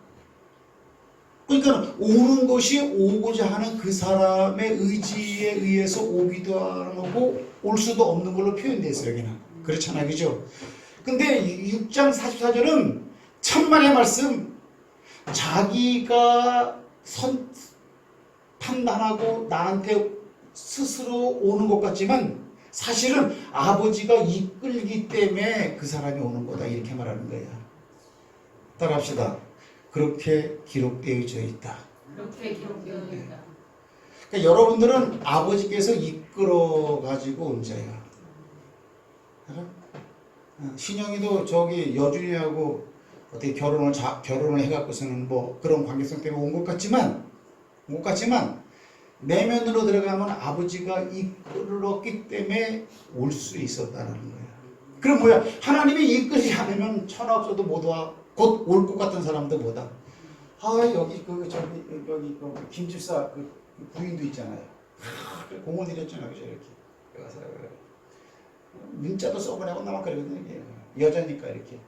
그러니까 오는 것이 오고자 하는 그 사람의 의지에 의해서 오기도 하고 올 수도 없는 걸로 표현되어 있어요. 여기는. 그렇잖아요. 그죠? 근데 6장 44절은 천만의 말씀, 자기가 판단하고 나한테 스스로 오는 것 같지만 사실은 아버지가 이끌기 때문에 그 사람이 오는 거다. 이렇게 말하는 거야. 따라합시다. 그렇게 기록되어져 있다. 그렇게 기록되어 있다. 그러니까 여러분들은 아버지께서 이끌어 가지고 온 자야. 알아? 신영이도 저기 여준이하고 어떻게 결혼을 해갖고서는 뭐 그런 관계성 때문에 온 것 같지만 내면으로 들어가면 아버지가 이끌었기 때문에 올 수 있었다는 거야. 그럼 뭐야? 하나님이 이끌지 않으면 천하 없어도 못 와. 곧 올 것 같은 사람도 못 와. 여기 여기 김집사 그 부인도 있잖아요. 공을 들였잖아요. 그죠? 이렇게 가서 문자도 써보라고 나만 그러거든요. 여자니까 이렇게.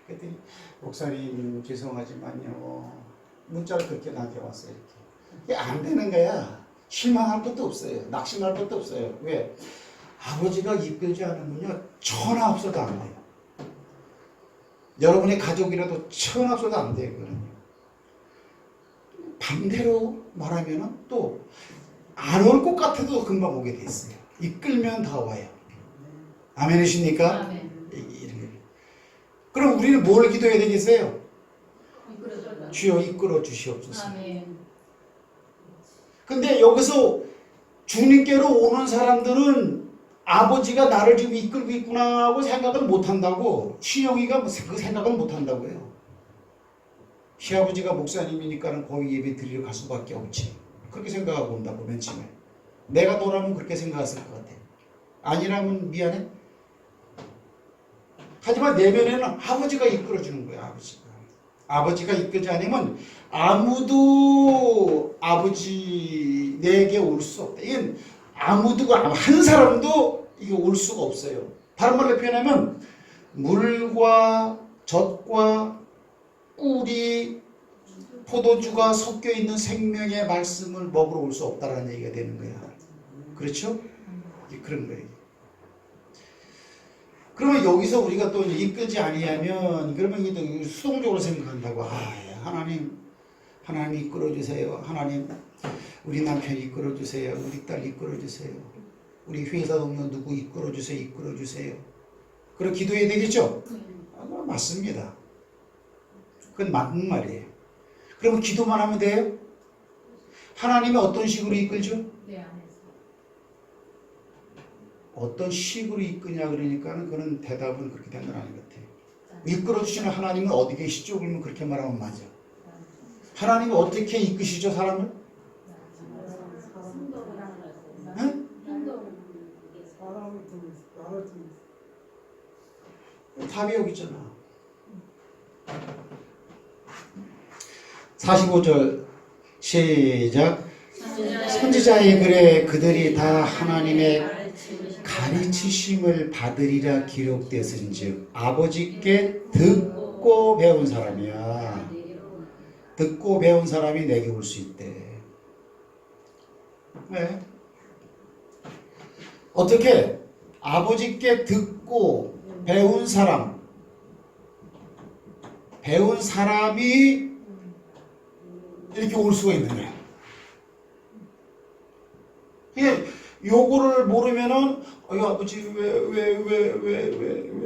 그랬더니 목사님 죄송하지만요. 문자를 그렇게 나한테 왔어요. 이게 안 되는 거야. 실망할 것도 없어요. 낙심할 것도 없어요. 왜? 아버지가 이끌지 않으면요 천하 없어도 안 돼요. 여러분의 가족이라도 천하 없어도 안 돼요. 반대로 말하면 또 안 올 것 같아도 금방 오게 돼 있어요. 이끌면 다 와요. 아멘이십니까? 아멘. 그럼 우리는 뭘 기도해야 되겠어요? 이끌어줘라. 주여 이끌어 주시옵소서. 아멘. 근데 여기서 주님께로 오는 사람들은 아버지가 나를 지금 이끌고 있구나 하고 생각을 못한다고. 신영이가 그 생각을 못한다고요. 시아버지가 목사님이니까는 거기 예배 드리러 갈 수밖에 없지. 그렇게 생각하고 온다고 맨 처음에. 내가 너라면 그렇게 생각했을 것 같아. 아니라면 미안해. 하지만 내면에는 아버지가 이끌어주는 거야. 아버지가 이끌지 않으면 아무도 아버지 내게 올 수 없다. 이건 아무도 한 사람도 이게 올 수가 없어요. 다른 말로 표현하면 물과 젖과 꿀이 포도주가 섞여 있는 생명의 말씀을 먹으러 올 수 없다라는 얘기가 되는 거야. 그렇죠? 그런 거예요. 그러면 여기서 우리가 또 이끌지 아니하면 그러면 이게 수동적으로 생각한다고. 하나님 이끌어주세요. 하나님 우리 남편 이끌어주세요. 우리 딸 이끌어주세요. 우리 회사 동료 누구 이끌어주세요. 그렇게 기도해야 되겠죠? 맞습니다. 그건 맞는 말이에요. 그러면 기도만 하면 돼요? 하나님이 어떤 식으로 이끌죠? 내 안에서. 어떤 식으로 이끄냐 그러니까는 그런 대답은 그렇게 된 건 아닌 것 같아요. 이끌어주시는 하나님은 어디 계시죠? 그러면 그렇게 말하면 맞아. 하나님은 어떻게 이끄시죠, 사람을? 응? 사람을 통해서 나를 통해서 답이 여기 있잖아. 45절 시작. 선지자의 글에 그들이 다 하나님의 가르치심을 받으리라 기록되었은즉 아버지께 듣고 배운 사람이야. 듣고 배운 사람이 내게 올 수 있대. 왜? 어떻게? 아버지께 듣고 배운 사람, 배운 사람이 이렇게 올 수가 있는 거야. 이게 요거를 모르면은 아버지 왜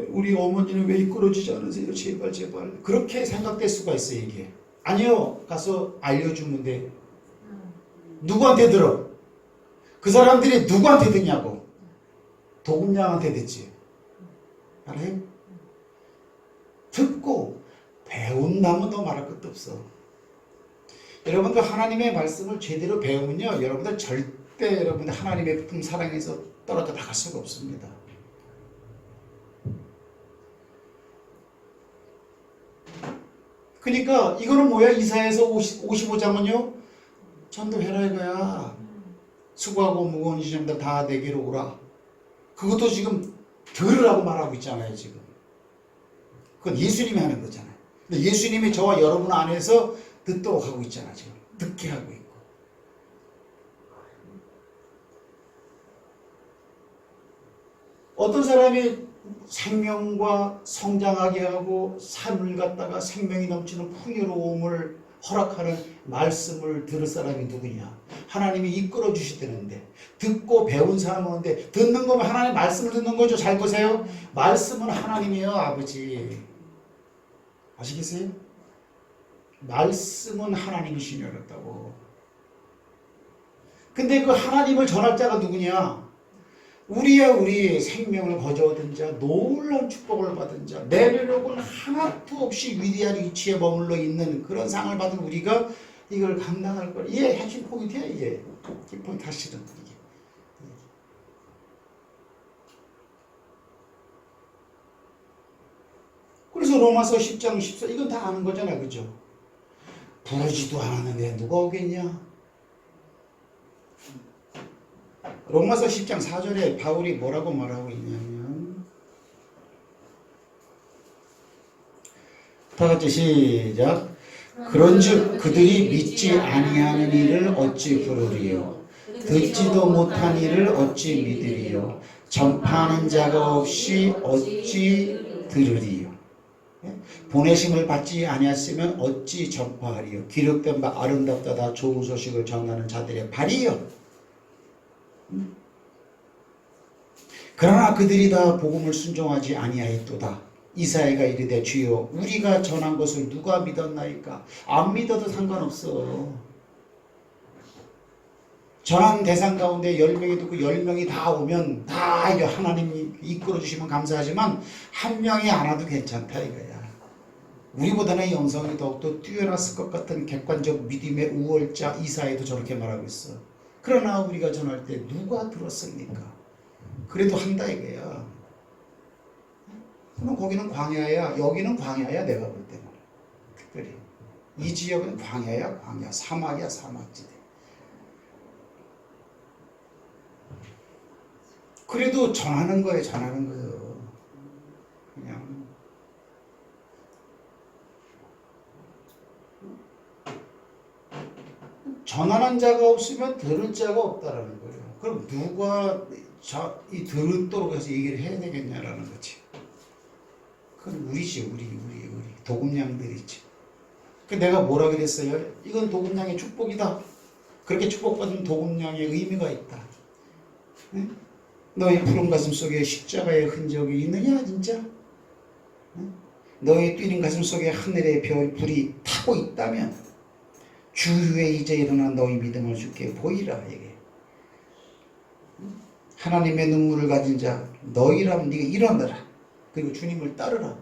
우리 어머니는 왜 이끌어주지 않으세요? 제발 그렇게 생각될 수가 있어. 이게 아니요, 가서 알려주면 돼. 누구한테 들어? 그 사람들이 누구한테 듣냐고? 도금냥한테 듣지. 알아요? 듣고 배운다면 더 말할 것도 없어. 여러분들 하나님의 말씀을 제대로 배우면요, 여러분들 절대 여러분들 하나님의 품 사랑에서 떨어져 나갈 수가 없습니다. 그러니까 이거는 뭐야? 이사야서 55장은요 전도해라 이거야. 수고하고 무거운 짐들 다 내게로 오라. 그것도 지금 들으라고 말하고 있잖아요. 지금 그건 예수님이 하는 거잖아요. 근데 예수님이 저와 여러분 안에서 듣도록 하고 있잖아. 지금 듣게 하고 있고. 어떤 사람이 생명과 성장하게 하고 삶을 갖다가 생명이 넘치는 풍요로움을 허락하는 말씀을 들을 사람이 누구냐? 하나님이 이끌어 주시되는데 듣고 배운 사람은 오는데 듣는 거면 하나님 말씀을 듣는 거죠. 잘 보세요. 말씀은 하나님이에요. 아버지. 아시겠어요? 말씀은 하나님이시니 어렵다고. 근데 그 하나님을 전할 자가 누구냐? 우리야 우리 생명을 거저얻은 자, 놀라운 축복을 받은 자, 내려놓고는 하나도 없이 위대한 위치에 머물러 있는 그런 상을 받은 우리가 이걸 감당할 걸. 이게 핵심 포인트야. 이게 포인트 사실은 이게. 그래서 로마서 10장 14 이건 다 아는 거잖아, 그죠? 부르지도 않았는데 누가 오겠냐? 로마서 10장 4절에 바울이 뭐라고 말하고 있냐면, 다 같이 시작. 그런즉 그들이 믿지 아니하는 이를 어찌 부르리요? 듣지도 못한 이를 어찌 믿으리요? 전파하는 자가 없이 어찌 들으리요? 보내심을 받지 아니했으면 어찌 전파하리요? 기록된 바 아름답다 좋은 소식을 전하는 자들의 발이요. 그러나 그들이 다 복음을 순종하지 아니하였도다. 이사야가 이르되 주여 우리가 전한 것을 누가 믿었나이까? 안 믿어도 상관없어. 전한 대상 가운데 10명이 듣고 10명이 다 오면 다 이거 하나님이 이끌어 주시면 감사하지만 한 명이 안 와도 괜찮다 이거야. 우리보다는 영성이 더욱더 뛰어났을 것 같은 객관적 믿음의 우월자 이사야도 저렇게 말하고 있어. 그러나 우리가 전할 때 누가 들었습니까? 그래도 한다 이거야. 그럼 거기는 광야야, 여기는 광야야. 내가 볼 때는 특별히 이 지역은 광야야, 광야, 사막이야, 사막지대. 그래도 전하는 거예요, 전하는 거예요. 그냥 전하는 자가 없으면 들을 자가 없다라는 거예요. 그럼 누가 이 들도록 해서 얘기를 해야 되겠냐라는 거지. 그건 우리지, 우리 도금냥들이지. 그 내가 뭐라 그랬어요? 이건 도금냥의 축복이다. 그렇게 축복받은 도금냥의 의미가 있다. 응? 너의 푸른 가슴 속에 십자가의 흔적이 있느냐 진짜? 응? 너의 뛰는 가슴 속에 하늘의 별 불이 타고 있다면 주위에 이제 일어난 너의 믿음을 주께 보이라. 이게 하나님의 눈물을 가진 자 너희라면 네가 일어나라. 그리고 주님을 따르라.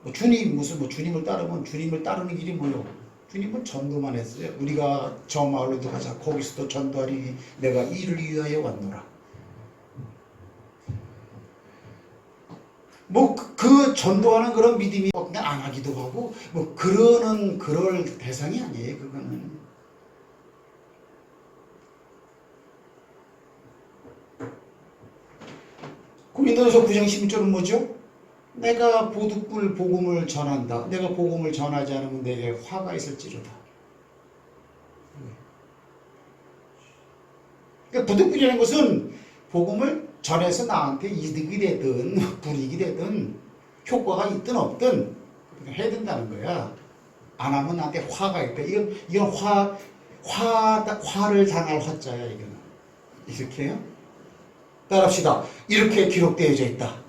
뭐 주님 무슨 뭐 주님을 따르면 주님을 따르는 길이 뭐요? 주님은 전도만 했어요. 우리가 저 마을로도 가자. 거기서도 전도하리니 내가 이를 위하여 왔노라. 뭐 그 전도하는 그런 믿음이 그냥 안 하기도 하고 뭐 그럴 대상이 아니에요. 그거는. 고린도전서 9장 16절은 뭐죠? 내가 보드불 복음을 전한다. 내가 복음을 전하지 않으면 내게 화가 있을지로다. 그러니까 보드불이라는 것은 복음을 전해서 나한테 이득이 되든 불이익이 되든 효과가 있든 없든 해야 된다는 거야. 안 하면 나한테 화가 있다. 이건 화를 당할 화자야. 이거는 이렇게요. 따라합시다. 이렇게 기록되어져 있다.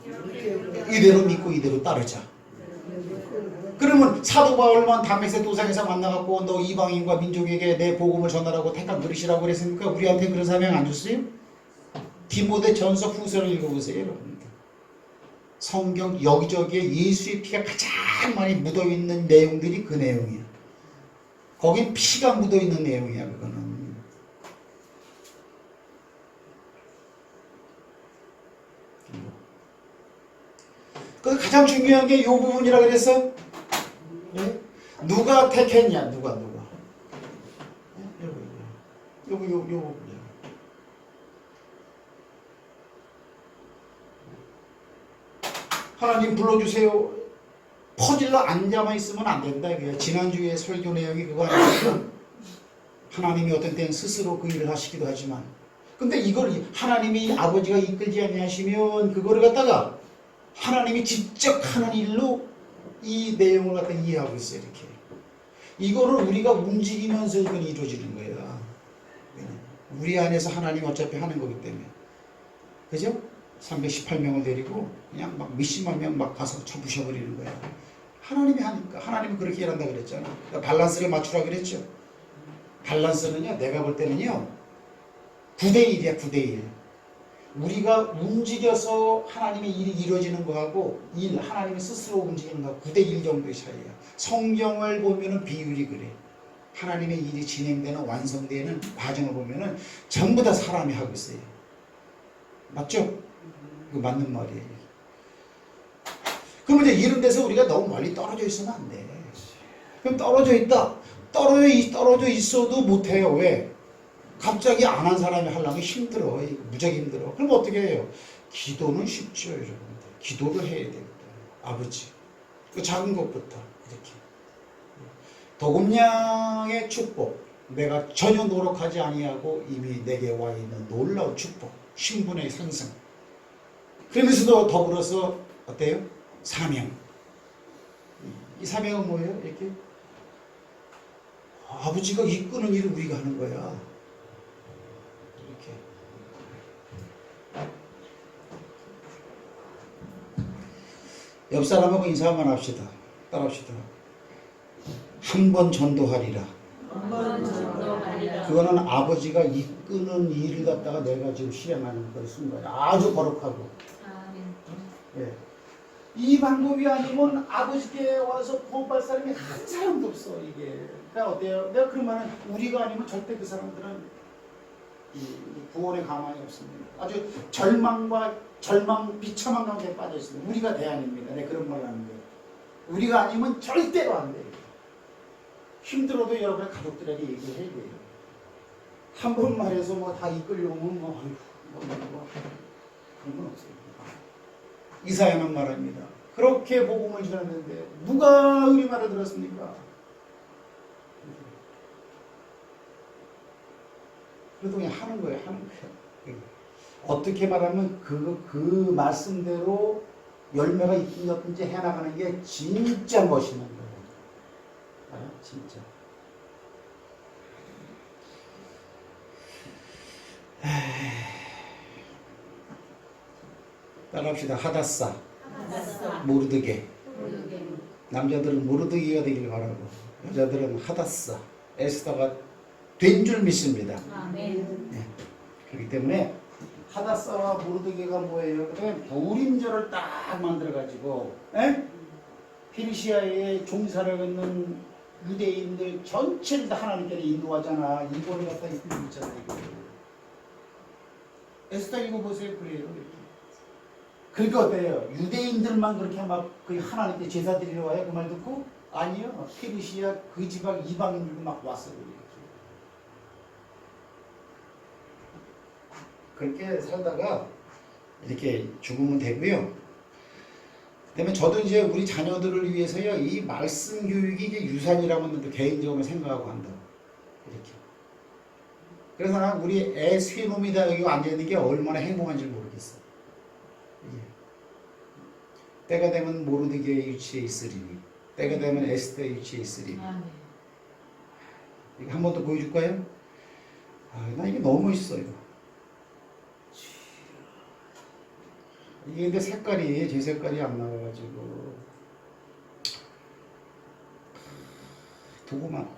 이대로 믿고 이대로 따르자. 그러면 사도 바울만 다메섹 도상에서 만나갖고 너 이방인과 민족에게 내 복음을 전하라고 택한 그릇이라고 그랬으니까 우리한테 그런 사명 안 줬어요? 디모데 전서 후서를 읽어보세요. 여러분들. 성경 여기저기에 예수의 피가 가장 많이 묻어있는 내용들이 그 내용이야. 거긴 피가 묻어있는 내용이야. 그거는. 그 가장 중요한 게 이 부분이라 그랬어. 네? 누가 택했냐? 누가? 요거 부분이야. 하나님 불러주세요. 퍼질러 앉아만 있으면 안 된다. 이게 지난주에 설교 내용이 그거 아니었나? 하나님이 어떤 때는 스스로 그 일을 하시기도 하지만, 근데 이걸 하나님이 아버지가 이끌지 아니하시면 그거를 갖다가 하나님이 직접 하는 일로 이 내용을 갖다 이해하고 있어요. 이렇게 이거를 우리가 움직이면서 이건 이루어지는 거야. 우리 안에서 하나님 어차피 하는 거기 때문에, 그죠? 318명을 데리고 그냥 막 몇십만 명 막 가서 쳐부셔버리는 거야. 하나님이 하니까. 하나님은 그렇게 일한다 그랬잖아. 그러니까 밸런스를 맞추라 그랬죠. 밸런스는요, 내가 볼 때는요 9대1이야. 9대1. 우리가 움직여서 하나님의 일이 이루어지는 거하고 하나님이 스스로 움직이는 거하고 9대1 정도의 차이야. 성경을 보면은 비율이 그래. 하나님의 일이 진행되는 완성되는 과정을 보면은 전부 다 사람이 하고 있어요. 맞죠? 그 맞는 말이에요. 그럼 이제 이런 데서 우리가 너무 멀리 떨어져 있으면 안 돼. 그럼 떨어져 있다. 떨어져 있어도 못해요. 왜? 갑자기 안 한 사람이 하려면 힘들어. 무지하게 힘들어. 그럼 어떻게 해요? 기도는 쉽죠, 여러분들. 기도를 해야 됩니다. 아버지. 그 작은 것부터 이렇게. 도금량의 축복. 내가 전혀 노력하지 아니하고 이미 내게 와 있는 놀라운 축복. 신분의 상승. 그러면서도 더불어서 어때요? 사명. 이 사명은 뭐예요? 이렇게 아버지가 이끄는 일을 우리가 하는 거야. 이렇게. 옆 사람하고 인사 한번 합시다. 따라합시다. 한 번 전도하리라. 그거는 아버지가 이끄는 일을 갖다가 내가 지금 실행하는 걸 쓴 거야. 아주 거룩하고. 예. 이 방법이 아니면 아버지께 와서 구원받을 사람이 한 사람도 없어. 이게. 그러니까 어때요? 내가 그러면 우리가 아니면 절대 그 사람들은 이 구원의 가망이 없습니다. 아주 비참한 가운데 빠져 있습니다. 우리가 대안입니다. 내가 그런 말 하는 거예요. 우리가 아니면 절대로 안 돼요. 힘들어도 여러분의 가족들에게 얘기해야 돼요. 한 번 말해서 뭐 다 이끌려오면 그런 건 없어요. 이사야만 말합니다. 그렇게 복음을 전했는데 누가 우리 말을 들었습니까? 그래도 그냥 하는 거예요. 어떻게 말하면 그 말씀대로 열매가 있든지 없든지 해나가는 게 진짜 멋있는 거예요. 진짜. 따라합시다. 하다사. 모르드게. 남자들은 모르드게가 되길 바라고, 여자들은 하다사. 에스더가 된 줄 믿습니다. 아멘. 네. 그렇기 때문에 하다사와 모르드게가 뭐예요? 그다음에 부림절을 딱 만들어가지고, 에? 페르시아에 종사를 갖는 유대인들 전체를 다 하나님께 인도하잖아. 이거를 갖다 입고 있잖아. 이거. 에스더 읽어보세요. 그래요. 이렇게. 그러니까 어때요? 유대인들만 그렇게 막 그 하나님께 제사 드리러 와요? 그 말 듣고? 아니요. 페르시아 그 지방 이방인들도 막 왔어요. 그렇게 살다가 이렇게 죽으면 되고요. 그다음에 저도 이제 우리 자녀들을 위해서요, 이 말씀 교육이 이제 유산이라고 개인적으로 생각하고 한다. 이렇게. 그래서 난 우리 애 세 놈이 다 여기 앉아 있는 게 얼마나 행복한지 모르겠어. 예. 때가 되면 모르드게의 유치에 있으리니, 때가 되면 에스더의 유치에 있으리니. 아, 네. 이거 한 번 더 보여줄까요? 아, 나 이게 너무 멋있어 이거. 이게 근데 색깔이 제 색깔이 안 나와가지고 두고만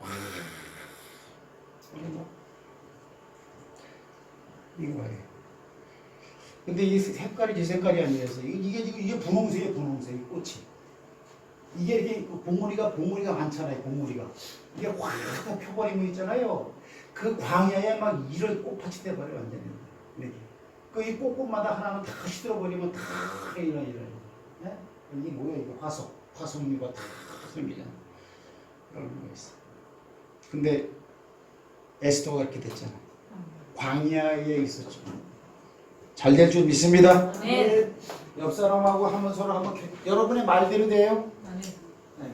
이거 봐요. 근데 이 색깔이 제 색깔이 아니라서 이게 지금 이게 분홍색이에요. 분홍색 이 꽃이 이게 이렇게 봉우리가 많잖아요. 봉우리가 이게 확 펴버리면 있잖아요. 그 광야에 막 이런 꽃밭이 돼버려 완전히 이렇게. 그 이 꽃꽃마다 하나는 다 시들어버리면 다 이런 네? 이게 뭐야 이거 화석류가 다 생기잖아. 그런 거 있어. 근데 에스더가 이렇게 됐잖아. 광야에 있었죠. 잘 될 줄 믿습니다. 네. 옆 사람하고 한번 서로 한번 여러분의 말대로 돼요. 아, 네. 네.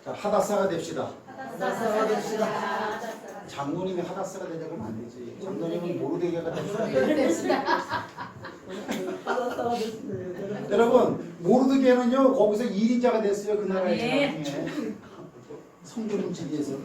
자 하다사가 됩시다. 하다사가 됩시다. 장로님이 하다사가 되자고 하면 안 되지. 장로님은 모르드게가 됩시다. 하다사가 됐습니다. 여러분 모르드게는요 거기서 1인자가 됐어요. 그 나라의 네. 나중에 성전 훔치기에서.